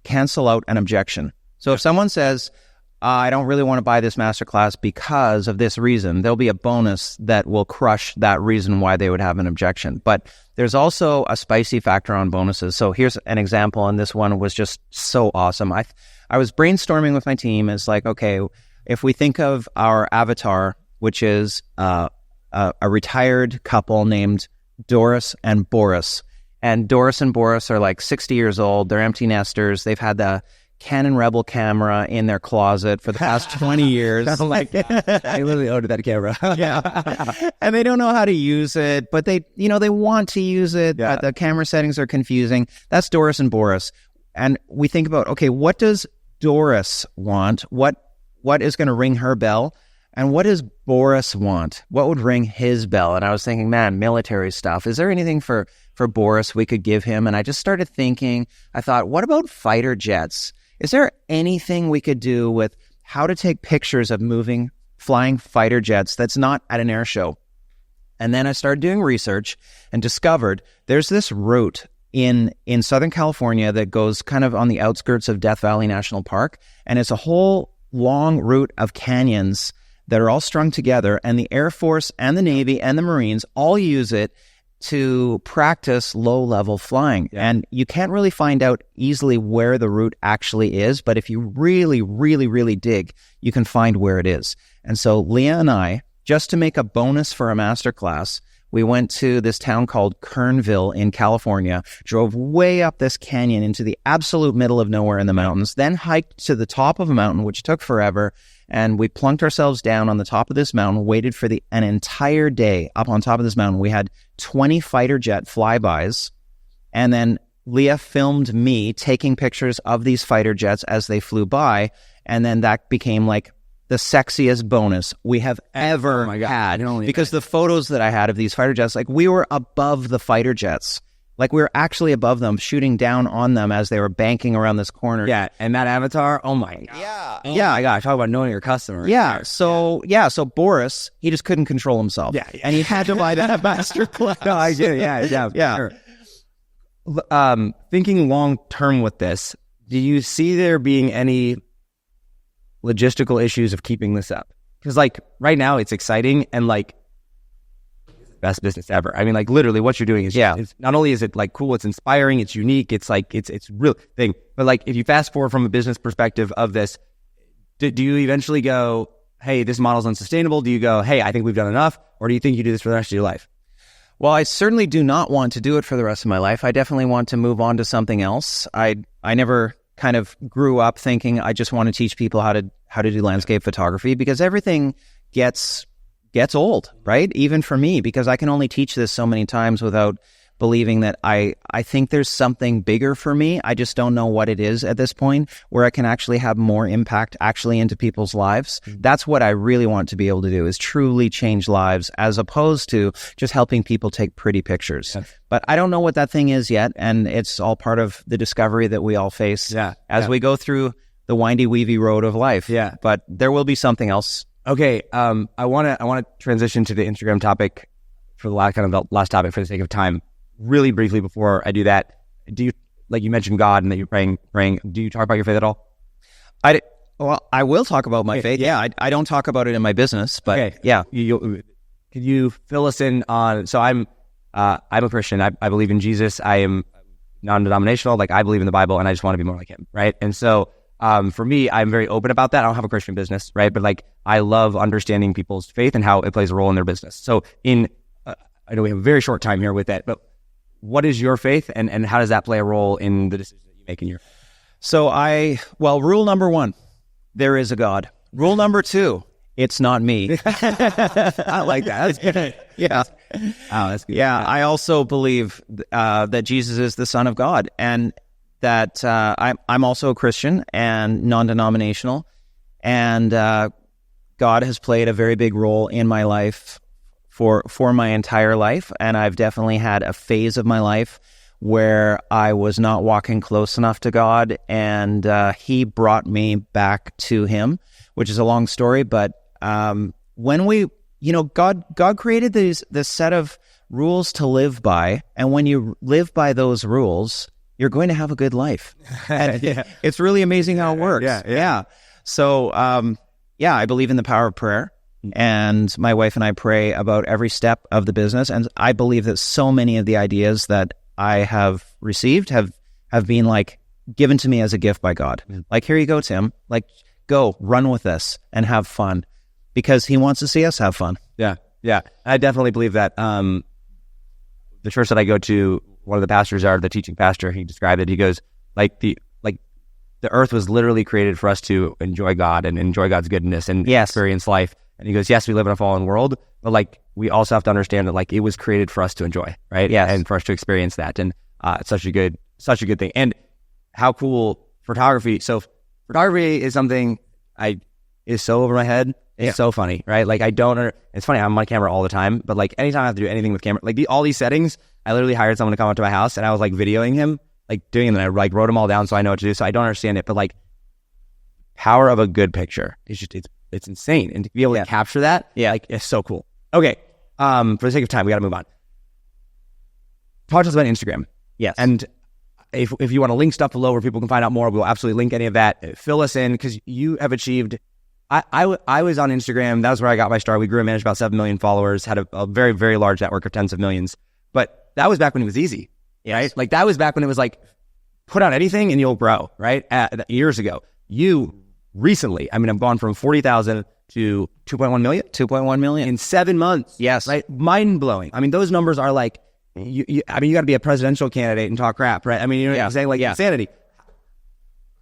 cancel out an objection. So if someone says, I don't really want to buy this masterclass because of this reason, there'll be a bonus that will crush that reason why they would have an objection. But there's also a spicy factor on bonuses. So here's an example, and this one was just so awesome. I was brainstorming with my team. It's like, okay, if we think of our avatar, which is a retired couple named Doris and Boris. And Doris and Boris are like 60 years old. They're empty nesters. They've had the Canon Rebel camera in their closet for the past 20 years. Oh my God. I literally owned that camera. Yeah. And they don't know how to use it, but they want to use it. Yeah. But the camera settings are confusing. That's Doris and Boris. And we think about, okay, what does Doris want? What is going to ring her bell? And what does Boris want? What would ring his bell? And I was thinking, man, military stuff. Is there anything for Boris we could give him? And I just started thinking, I thought, what about fighter jets? Is there anything we could do with how to take pictures of flying fighter jets that's not at an air show? And then I started doing research and discovered there's this route in Southern California that goes kind of on the outskirts of Death Valley National Park. And it's a whole long route of canyons that are all strung together, and the Air Force and the Navy and the Marines all use it to practice low-level flying. Yeah. And you can't really find out easily where the route actually is, but if you really, really, really dig, you can find where it is. And so Leah and I, just to make a bonus for a masterclass, we went to this town called Kernville in California, drove way up this canyon into the absolute middle of nowhere in the mountains, then hiked to the top of a mountain, which took forever. And we plunked ourselves down on the top of this mountain, waited for an entire day up on top of this mountain. We had 20 fighter jet flybys. And then Leah filmed me taking pictures of these fighter jets as they flew by. And then that became like the sexiest bonus we have ever had. Because the photos that I had of these fighter jets, like we were above the fighter jets. Like we were actually above them, shooting down on them as they were banking around this corner. Yeah, and that avatar, oh my God. Yeah. Oh my God, talk about knowing your customer. Yeah, so Boris, he just couldn't control himself. Yeah. And he had to buy that master class. No, I get it. Yeah. Sure. Thinking long term with this, do you see there being any logistical issues of keeping this up? Because like right now it's exciting and like best business ever. I mean, like literally what you're doing is it's not only is it like cool, it's inspiring, it's unique, it's like it's real thing. But like if you fast forward from a business perspective of this, do you eventually go, hey, this model's unsustainable? Do you go, hey, I think we've done enough? Or do you think you do this for the rest of your life? Well, I certainly do not want to do it for the rest of my life. I definitely want to move on to something else. I never kind of grew up thinking I just want to teach people how to do landscape photography, because everything gets old, right? Even for me, because I can only teach this so many times without believing that I think there's something bigger for me. I just don't know what it is at this point, where I can actually have more impact actually into people's lives. That's what I really want to be able to do, is truly change lives, as opposed to just helping people take pretty pictures. Yeah. But I don't know what that thing is yet, and it's all part of the discovery that we all face as we go through the windy, weavy road of life. Yeah. But there will be something else. Okay, I want to transition to the Instagram topic for the last topic for the sake of time. Really briefly before I do that, do you, like you mentioned God and that you're praying, do you talk about your faith at all? I will talk about my faith. Yeah, I don't talk about it in my business, but yeah. Could you fill us in on, so I'm a Christian. I believe in Jesus. I am non-denominational. Like, I believe in the Bible and I just want to be more like him, right? And so for me, I'm very open about that. I don't have a Christian business, right? But like, I love understanding people's faith and how it plays a role in their business. So I know we have a very short time here with that, but what is your faith, and how does that play a role in the decisions that you make in your? So rule number 1, there is a God. Rule number 2, it's not me. I like that. That's good. Yeah. Oh, that's good. Yeah. I also believe that Jesus is the Son of God, and that I'm also a Christian and non-denominational, and God has played a very big role in my life for my entire life. And I've definitely had a phase of my life where I was not walking close enough to God, and he brought me back to him, which is a long story. But when God created this set of rules to live by, and when you live by those rules, you're going to have a good life. And it's really amazing how it works. Yeah. So, I believe in the power of prayer. And my wife and I pray about every step of the business. And I believe that so many of the ideas that I have received have been like given to me as a gift by God. Like, here you go, Tim. Like, go run with this and have fun, because he wants to see us have fun. Yeah. I definitely believe that. The church that I go to, one of the pastors, the teaching pastor, he described it. He goes, the earth was literally created for us to enjoy God and enjoy God's goodness and experience life. And he goes, yes, we live in a fallen world, but like, we also have to understand that like, it was created for us to enjoy, right? Yes. And for us to experience that. And it's such a good thing. And how cool photography. So photography is something is so over my head. It's so funny, right? Like, it's funny, I'm on camera all the time, but like, anytime I have to do anything with camera, like all these settings, I literally hired someone to come up to my house, and I was like videoing him, like doing it, and I like wrote them all down so I know what to do. So I don't understand it, but like, power of a good picture is just, it's insane. And to be able to capture that, like, it's so cool. Okay. For the sake of time, we got to move on. Talk to us about Instagram. Yes. And if you want to link stuff below where people can find out more, we'll absolutely link any of that. Fill us in, because you have achieved, I was on Instagram. That was where I got my start. We grew and managed about 7 million followers, had a very, very large network of tens of millions. But that was back when it was easy, right? Like, that was back when it was like, put out anything and you'll grow, right? Years ago. You recently, I've gone from 40,000 to 2.1 million. 2.1 million. In 7 months. Yes. Right? Mind blowing. Those numbers are like, you got to be a presidential candidate and talk crap, right? You know what I'm saying? Like, insanity.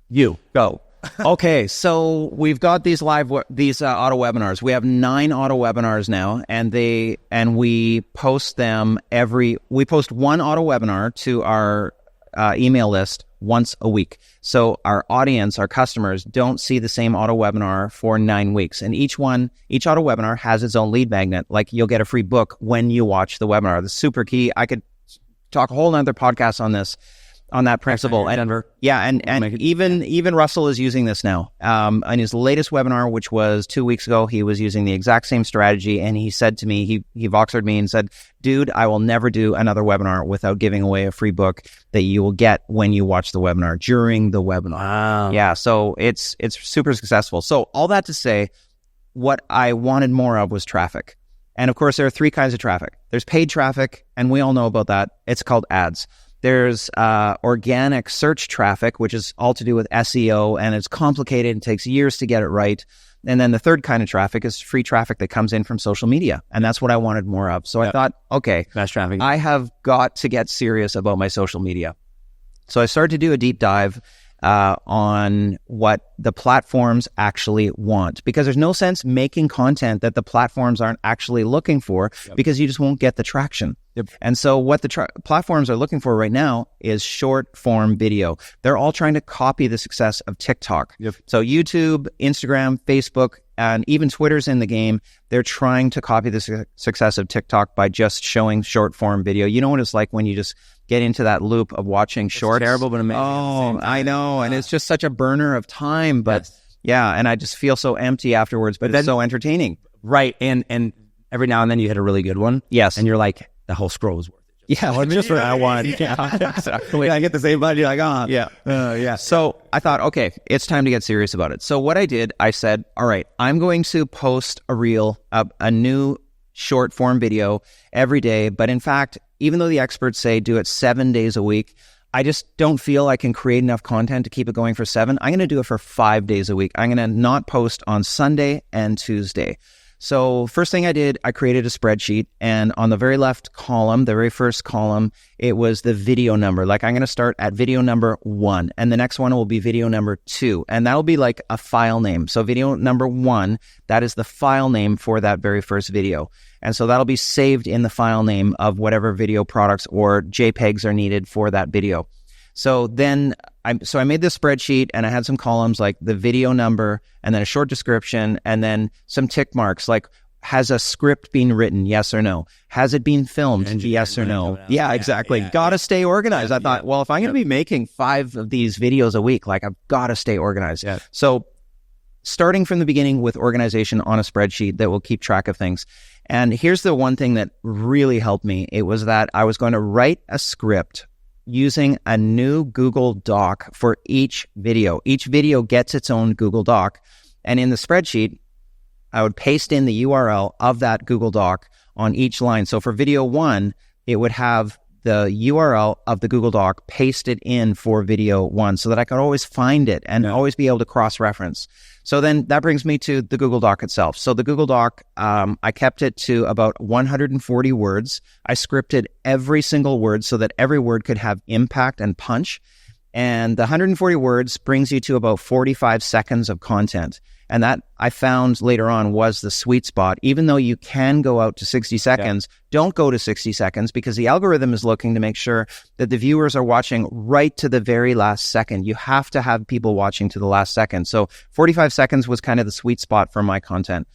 You, go. Okay, so we've got these auto webinars. We have 9 auto webinars now, and we post them we post one auto webinar to our email list once a week. So our audience, our customers, don't see the same auto webinar for 9 weeks. And each auto webinar has its own lead magnet. Like, you'll get a free book when you watch the webinar. That's super key. I could talk a whole nother podcast on this, on that principle. And Denver. Yeah, and even Russell is using this now. In his latest webinar, which was 2 weeks ago, he was using the exact same strategy, and he said to me, he Voxered me and said, dude, I will never do another webinar without giving away a free book that you will get when you watch the webinar, during the webinar. Wow. Yeah, so it's super successful. So all that to say, what I wanted more of was traffic. And of course, there are 3 kinds of traffic. There's paid traffic, and we all know about that. It's called ads. There's organic search traffic, which is all to do with SEO, and it's complicated and takes years to get it right. And then the third kind of traffic is free traffic that comes in from social media. And that's what I wanted more of. So I thought, okay, fast traffic. I have got to get serious about my social media. So I started to do a deep dive on what the platforms actually want, because there's no sense making content that the platforms aren't actually looking for, because you just won't get the traction. And so what the platforms are looking for right now is short form video. They're all trying to copy the success of TikTok. So YouTube, Instagram, Facebook, and even Twitter's in the game. They're trying to copy the success of TikTok by just showing short form video. You know what it's like when you just get into that loop of watching shorts. Terrible, but amazing. Oh, I know. And it's just such a burner of time. But yeah, and I just feel so empty afterwards, but it's so entertaining. Right. And every now and then you hit a really good one. Yes. And you're like, the whole scroll was worth it. Yeah, just what I want. Yeah, exactly. I get the same budget. You're like, yeah. So I thought, okay, it's time to get serious about it. So what I did, I said, all right, I'm going to post a reel, a new short form video every day. But in fact, even though the experts say do it 7 days a week, I just don't feel I can create enough content to keep it going for 7. I'm going to do it for 5 days a week. I'm going to not post on Sunday and Tuesday. So first thing I did, I created a spreadsheet, and on the very left column, the very first column, it was the video number. Like, I'm going to start at video number 1, and the next one will be video number 2, and that'll be like a file name. So video number 1, that is the file name for that very first video. And so that'll be saved in the file name of whatever video products or JPEGs are needed for that video. So then I made this spreadsheet, and I had some columns like the video number and then a short description and then some tick marks like, has a script been written? Yes or no? Has it been filmed? Yes or no? Yeah, exactly. Got to stay organized. I thought, well, if I'm going to be making 5 of these videos a week, like, I've got to stay organized. So starting from the beginning with organization on a spreadsheet that will keep track of things. And here's the one thing that really helped me. It was that I was going to write a script using a new Google Doc for each video. Each video gets its own Google Doc. And in the spreadsheet, I would paste in the URL of that Google Doc on each line. So for video 1, it would have the URL of the Google Doc pasted in for video 1 so that I could always find it and always be able to cross-reference. So then that brings me to the Google Doc itself. So the Google Doc, I kept it to about 140 words. I scripted every single word so that every word could have impact and punch. And the 140 words brings you to about 45 seconds of content. And that, I found later on, was the sweet spot. Even though you can go out to 60 seconds, don't go to 60 seconds, because the algorithm is looking to make sure that the viewers are watching right to the very last second. You have to have people watching to the last second. So 45 seconds was kind of the sweet spot for my content.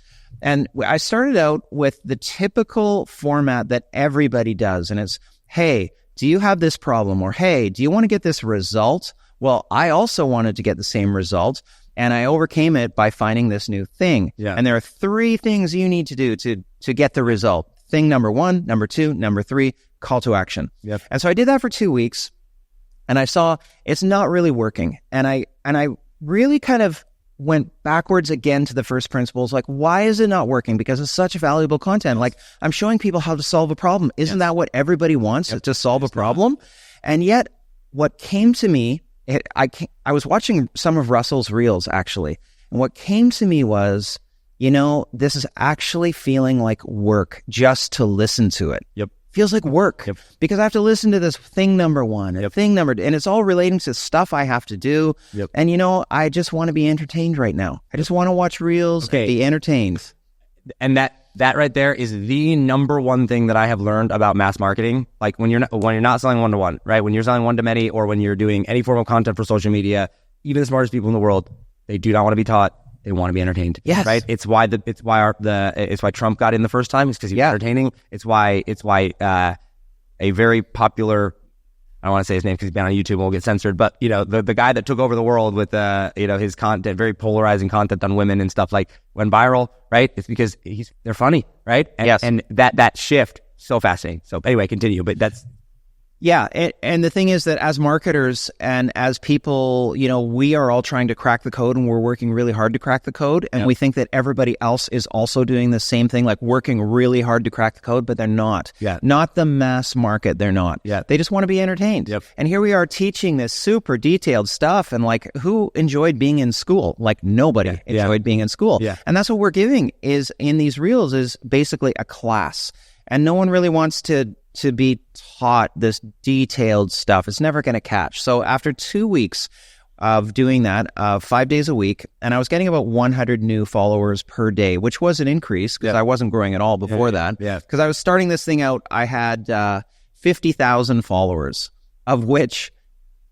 And I started out with the typical format that everybody does. And it's, hey, do you have this problem? Or, hey, do you want to get this result? Well, I also wanted to get the same result. And I overcame it by finding this new thing. And there are 3 things you need to do to get the result. Thing number 1, number 2, number 3, call to action. And so I did that for 2 weeks, and I saw it's not really working. And I really kind of went backwards again to the first principles. Like, why is it not working? Because it's such valuable content. Like, I'm showing people how to solve a problem. Isn't that what everybody wants, to solve a problem? And yet what came to me, I was watching some of Russell's reels, actually. And what came to me was, this is actually feeling like work just to listen to it. Feels like work because I have to listen to this thing number 1 and thing number 2, and it's all relating to stuff I have to do. And, I just want to be entertained right now. I just want to watch reels, be entertained. And that right there is the number one thing that I have learned about mass marketing. Like, when you're not selling one-to-one, right? When you're selling one-to-many, or when you're doing any form of content for social media, even the smartest people in the world, they do not want to be taught. They want to be entertained. Right? It's why Trump got in the first time. It's because he was entertaining. It's why a very popular, I don't want to say his name because he's been on YouTube and will get censored, but the guy that took over the world with his content, very polarizing content on women and stuff, like, went viral, right? It's because they're funny, right? And that shift, so fascinating. So anyway, continue. But Yeah, and the thing is that as marketers and as people, we are all trying to crack the code, and we're working really hard to crack the code, and we think that everybody else is also doing the same thing, like working really hard to crack the code, but they're not. Yeah. Not the mass market, they're not. Yeah. They just want to be entertained. Yep. And here we are teaching this super detailed stuff, and like, who enjoyed being in school? Like, nobody enjoyed being in school. Yeah. And that's what we're giving is in these reels is basically a class. And no one really wants to be taught this detailed stuff. It's never going to catch. So after 2 weeks of doing that, 5 days a week, and I was getting about 100 new followers per day, which was an increase because I wasn't growing at all before that. Yeah. Because I was starting this thing out, I had 50,000 followers, of which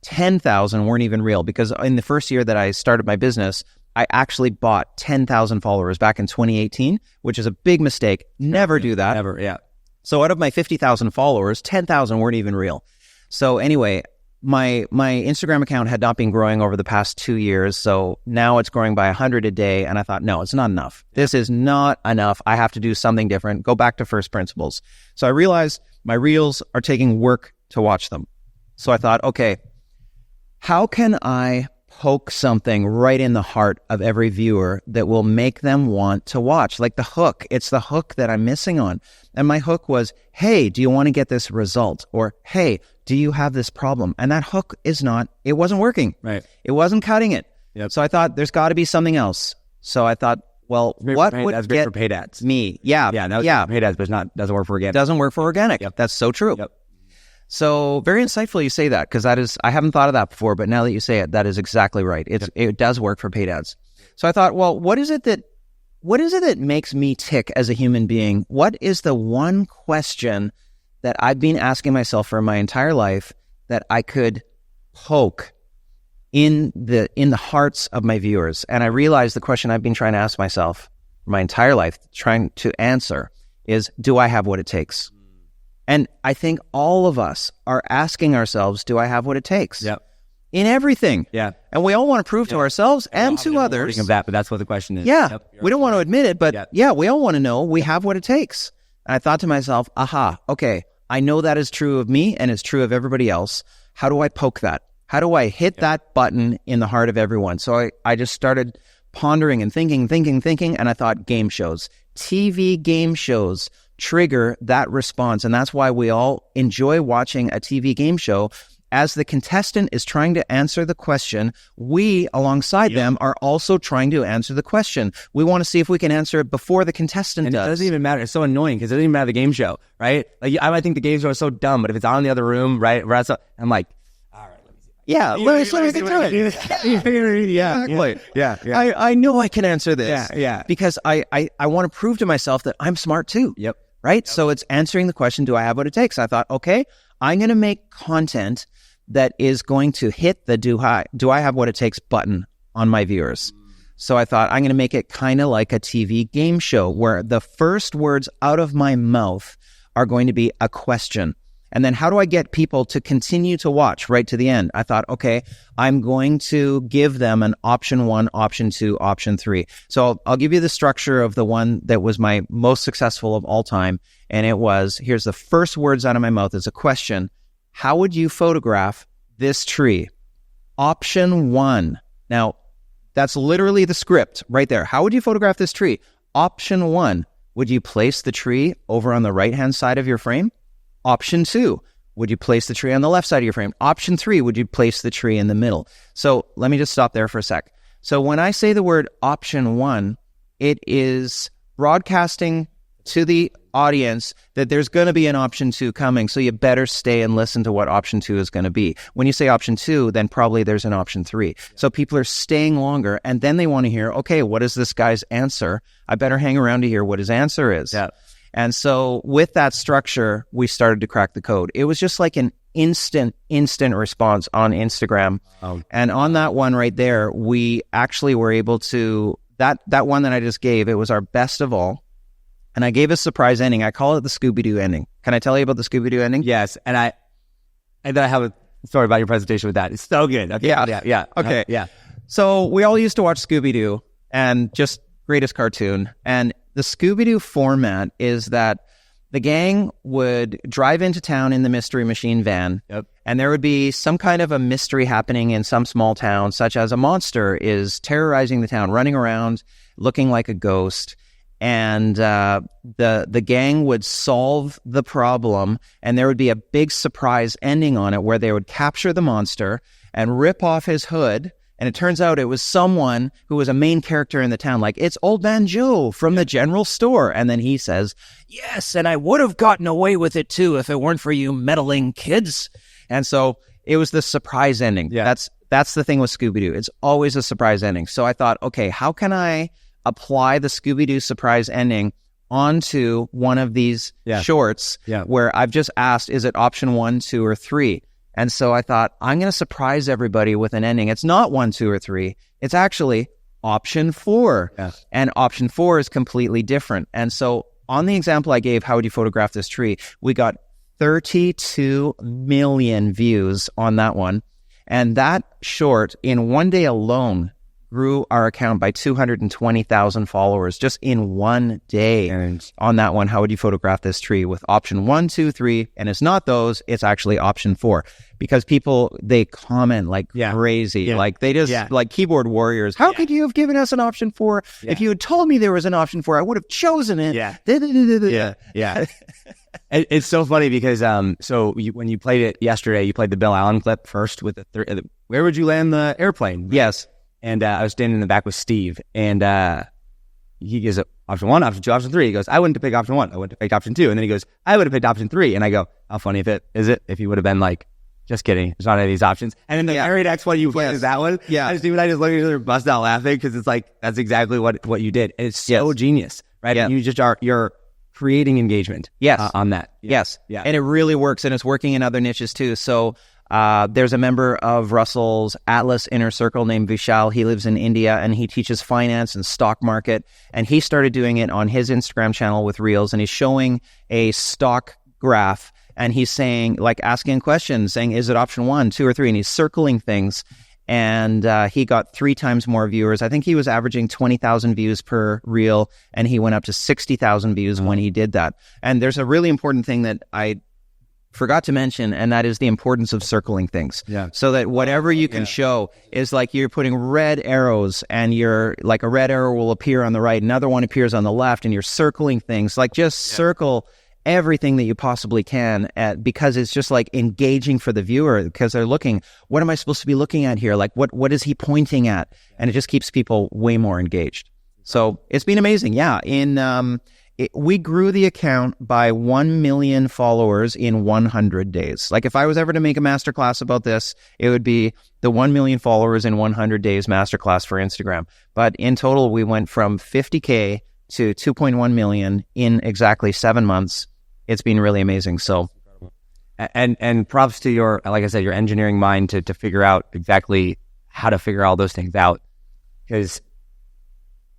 10,000 weren't even real. Because in the first year that I started my business, I actually bought 10,000 followers back in 2018, which is a big mistake. Never do that. Never, yeah. So out of my 50,000 followers, 10,000 weren't even real. So anyway, my Instagram account had not been growing over the past 2 years. So now it's growing by 100 a day. And I thought, no, it's not enough. This is not enough. I have to do something different. Go back to first principles. So I realized my reels are taking work to watch them. So I thought, okay, how can I poke something right in the heart of every viewer that will make them want to watch? Like the hook. It's the hook that I'm missing on. And my hook was, hey, do you want to get this result? Or, hey, do you have this problem? And that hook it wasn't working. Right. It wasn't cutting it. Yep. So I thought there's got to be something else. So I thought, well, what would that's get for paid ads. me? Yeah. Yeah. That was paid ads, but doesn't work for organic. Doesn't work for organic. Yep. That's so true. Yep. So very insightful you say that, because I haven't thought of that before, but now that you say it, that is exactly right. It does work for paid ads. So I thought, well, what is it that makes me tick as a human being? What is the one question that I've been asking myself for my entire life that I could poke in the hearts of my viewers? And I realized the question I've been trying to ask myself my entire life, trying to answer, is, do I have what it takes? And I think all of us are asking ourselves, do I have what it takes? Yep. In everything. Yeah. And we all want to prove to ourselves and to others. Of that, but that's what the question is. Yeah. Yep. We don't want to admit it, but we all want to know we have what it takes. And I thought to myself, aha, okay, I know that is true of me and it's true of everybody else. How do I poke that? How do I hit that button in the heart of everyone? So I just started pondering and thinking, and I thought game shows, TV game shows trigger that response. And that's why we all enjoy watching a TV game show. As the contestant is trying to answer the question, we, alongside them, are also trying to answer the question. We want to see if we can answer it before the contestant does. It doesn't even matter. It's so annoying because it doesn't even matter the game show, right? Like I might think the game show is so dumb, but if it's on in the other room, right? I'm like, all right, let me see. Yeah, let me do it. Yeah, exactly. Yeah. I know I can answer this. Yeah. Because I want to prove to myself that I'm smart too. Yep. Right? Yep. So it's answering the question, do I have what it takes? I thought, okay, I'm going to make content that is going to hit the do I have what it takes button on my viewers. So I thought I'm going to make it kind of like a TV game show where the first words out of my mouth are going to be a question. And then how do I get people to continue to watch right to the end? I thought, okay, I'm going to give them an option 1, option 2, option 3. So I'll give you the structure of the one that was my most successful of all time. And it was, here's the first words out of my mouth is a question. How would you photograph this tree? Option 1. Now, that's literally the script right there. How would you photograph this tree? Option 1. Would you place the tree over on the right-hand side of your frame? Option 2, would you place the tree on the left side of your frame? Option 3, would you place the tree in the middle? So let me just stop there for a sec. So when I say the word option 1, it is broadcasting to the audience that there's going to be an option 2 coming. So you better stay and listen to what option 2 is going to be. When you say option 2, then probably there's an option 3. So people are staying longer and then they want to hear, okay, what is this guy's answer? I better hang around to hear what his answer is. Yeah. And so with that structure, we started to crack the code. It was just like an instant response on Instagram. And on that one right there, we actually were able to, that one that I just gave, it was our best of all. And I gave a surprise ending. I call it the Scooby Doo ending. Can I tell you about the Scooby Doo ending? Yes. And then I have a story about your presentation with that. It's so good. Okay. Yeah. Okay. Yeah. So we all used to watch Scooby Doo and just greatest cartoon. And the Scooby Doo format is that the gang would drive into town in the Mystery Machine van, and there would be some kind of a mystery happening in some small town, such as a monster is terrorizing the town, running around, looking like a ghost. And the gang would solve the problem, and there would be a big surprise ending on it where they would capture the monster and rip off his hood. And it turns out it was someone who was a main character in the town, like, it's Old Man Joe from the general store. And then he says, yes, and I would have gotten away with it too if it weren't for you meddling kids. And so it was the surprise ending. Yeah. That's the thing with Scooby Doo. It's always a surprise ending. So I thought, okay, how can I apply the Scooby Doo surprise ending onto one of these shorts where I've just asked, is it option 1, 2, or 3? And so I thought, I'm going to surprise everybody with an ending. It's not 1, 2, or 3. It's actually option 4. Yeah. And option 4 is completely different. And so on the example I gave, how would you photograph this tree? We got 32 million views on that one. And that short, in one day alone, grew our account by 220,000 followers just in one day. On that one, how would you photograph this tree? With option 1, 2, 3, and it's not those, it's actually option 4. Because people, they comment like crazy. Like they just, like keyboard warriors, how could you have given us an option 4? If you had told me there was an option 4, I would have chosen it. It's so funny because when you played it yesterday, you played the Bill Allen clip first with the where would you land the airplane? Yes. And I was standing in the back with Steve, and he gives option 1, option 2, option 3. He goes, I wouldn't have picked option 1. I wouldn't have picked option 2. And then he goes, I would have picked option 3. And I go, how funny is it if he would have been like, just kidding, there's not any of these options. And then the very next one you played is that one. Yeah. And Steve and I just look at each other, bust out laughing, because it's like, that's exactly what you did. And it's so genius, right? Yeah. And you just you're creating engagement on that. Yes. And it really works, and it's working in other niches too. So there's a member of Russell's Atlas Inner Circle named Vishal. He lives in India, and he teaches finance and stock market. And he started doing it on his Instagram channel with Reels, and he's showing a stock graph, and he's saying, like, asking questions, saying, is it option 1, 2, or 3? And he's circling things. And he got 3 times more viewers. I think he was averaging 20,000 views per reel, and he went up to 60,000 views when he did that. And there's a really important thing that I forgot to mention, and that is the importance of circling things. So that whatever you can show is like you're putting red arrows, and you're like, a red arrow will appear on the right, another one appears on the left, and you're circling things. Like, just circle everything that you possibly can, because it's just like engaging for the viewer, because they're looking, what am I supposed to be looking at here? Like, what is he pointing at? And it just keeps people way more engaged. So it's been amazing. We grew the account by 1 million followers in 100 days. Like, if I was ever to make a masterclass about this, it would be the 1 million followers in 100 days masterclass for Instagram. But in total, we went from 50K to 2.1 million in exactly 7 months. It's been really amazing. So, and props to your, like I said, your engineering mind to figure out exactly how to figure all those things out, because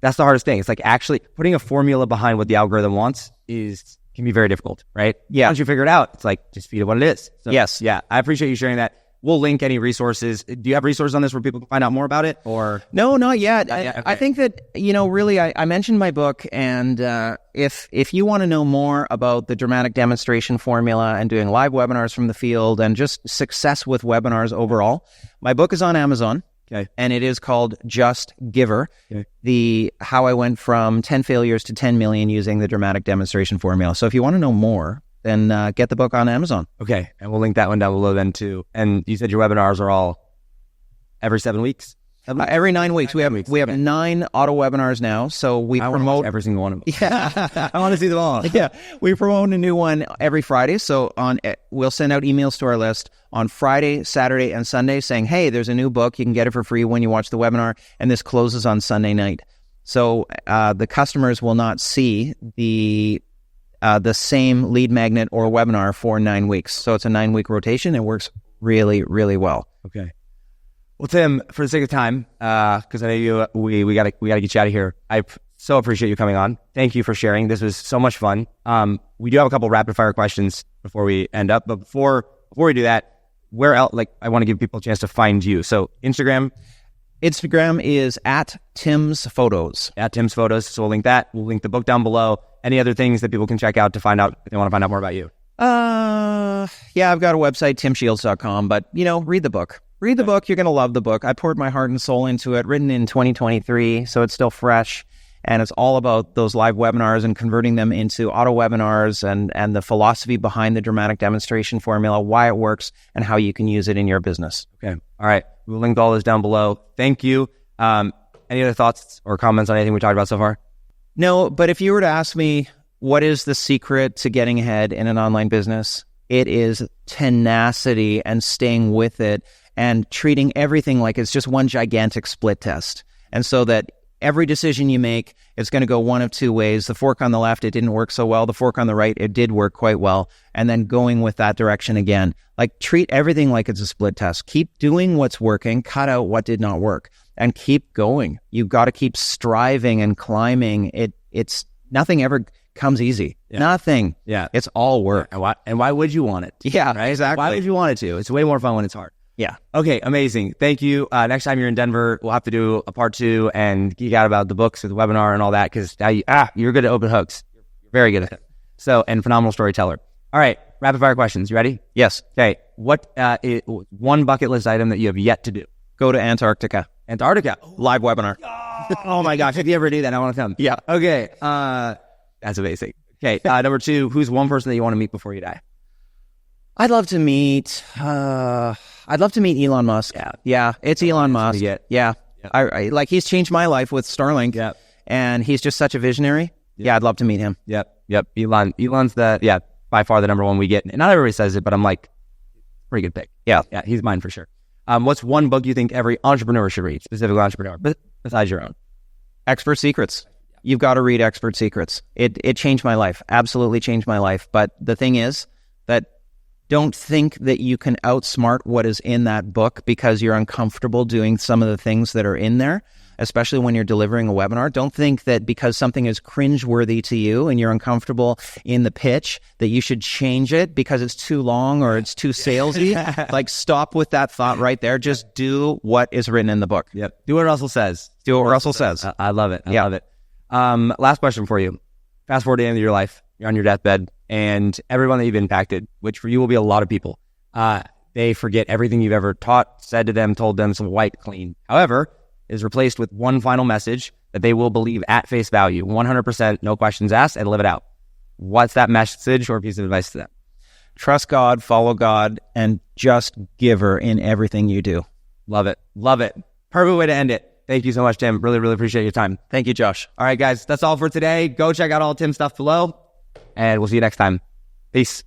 that's the hardest thing. It's like actually putting a formula behind what the algorithm wants can be very difficult, right? Yeah. Once you figure it out, it's like, just feed it what it is. So, yes. Yeah. I appreciate you sharing that. We'll link any resources. Do you have resources on this where people can find out more about it, or? No, not yet. Okay. I think that, really, I mentioned my book, and if you want to know more about the dramatic demonstration formula and doing live webinars from the field and just success with webinars overall, my book is on Amazon. Okay. And it is called Just Giver. Okay. How I went from 10 failures to 10 million using the dramatic demonstration formula. So if you want to know more, then get the book on Amazon. Okay. And we'll link that one down below then too. And you said your webinars are all every 7 weeks? Every 9 weeks. We have 9 auto webinars now. So we promote every single one of them. Yeah. I want to see them all. Yeah. We promote a new one every Friday. So we'll send out emails to our list on Friday, Saturday, and Sunday saying, hey, there's a new book. You can get it for free when you watch the webinar. And this closes on Sunday night. So the customers will not see the same lead magnet or webinar for 9 weeks. So it's a 9-week rotation. It works really, really well. Okay. Well, Tim, for the sake of time, because I know we gotta get you out of here. I so appreciate you coming on. Thank you for sharing. This was so much fun. We do have a couple rapid fire questions before we end up, but before we do that, where else? Like, I want to give people a chance to find you. So Instagram is at Tim's Photos. At Tim's Photos. So we'll link that. We'll link the book down below. any other things that people can check out to find out if they want to find out more about you? Yeah, I've got a website, timshields.com, but, read the book. Read the book. You're going to love the book. I poured my heart and soul into it, written in 2023, so it's still fresh. And it's all about those live webinars and converting them into auto webinars and the philosophy behind the dramatic demonstration formula, why it works, and how you can use it in your business. Okay. All right. We'll link all this down below. Thank you. Any other thoughts or comments on anything we talked about so far? No, but if you were to ask me, what is the secret to getting ahead in an online business? It is tenacity and staying with it and treating everything like it's just one gigantic split test. And so that every decision you make, it's going to go one of two ways. The fork on the left, it didn't work so well. The fork on the right, it did work quite well. And then going with that direction again. Like, treat everything like it's a split test. Keep doing what's working, cut out what did not work, and keep going. You've got to keep striving and climbing. It's nothing ever comes easy. Yeah. Nothing. Yeah. It's all work. And why would you want it? Yeah, right? Exactly. Why would you want it to? It's way more fun when it's hard. Yeah. Okay, amazing. Thank you. Next time you're in Denver, we'll have to do a part 2 and geek out about the books or the webinar and all that, because now you're good at open hooks. You're very good at it. So, and phenomenal storyteller. All right, rapid fire questions. You ready? Yes. Okay. What is one bucket list item that you have yet to do? Go to Antarctica. Antarctica. Live webinar. Oh my gosh. If you ever do that, I want to come. Yeah. Okay. That's amazing. Okay. Number 2, who's one person that you want to meet before you die? I'd love to meet Elon Musk. Yeah, it's Elon Musk. Yeah. I like, he's changed my life with Starlink. Yeah. And he's just such a visionary. Yeah, I'd love to meet him. Yep. Elon's by far the number one we get. And not everybody says it, but I'm like, pretty good pick. Yeah, he's mine for sure. What's one book you think every entrepreneur should read, specifically entrepreneur, besides your own? Expert Secrets. You've got to read Expert Secrets. It changed my life. Absolutely changed my life. But the thing is that don't think that you can outsmart what is in that book because you're uncomfortable doing some of the things that are in there, especially when you're delivering a webinar. Don't think that because something is cringeworthy to you and you're uncomfortable in the pitch that you should change it because it's too long or it's too salesy. Like, stop with that thought right there. Just do what is written in the book. Yep. Do what Russell says. I love it. I love it. Last question for you. Fast forward to the end of your life. You're on your deathbed, and everyone that you've impacted, which for you will be a lot of people, they forget everything you've ever taught, said to them, told them, some white clean. However, is replaced with one final message that they will believe at face value, 100%, no questions asked, and live it out. What's that message or piece of advice to them? Trust God, follow God, and just giver in everything you do. Love it. Perfect way to end it. Thank you so much, Tim. Really, really appreciate your time. Thank you, Josh. All right, guys, that's all for today. Go check out all Tim's stuff below, and we'll see you next time. Peace.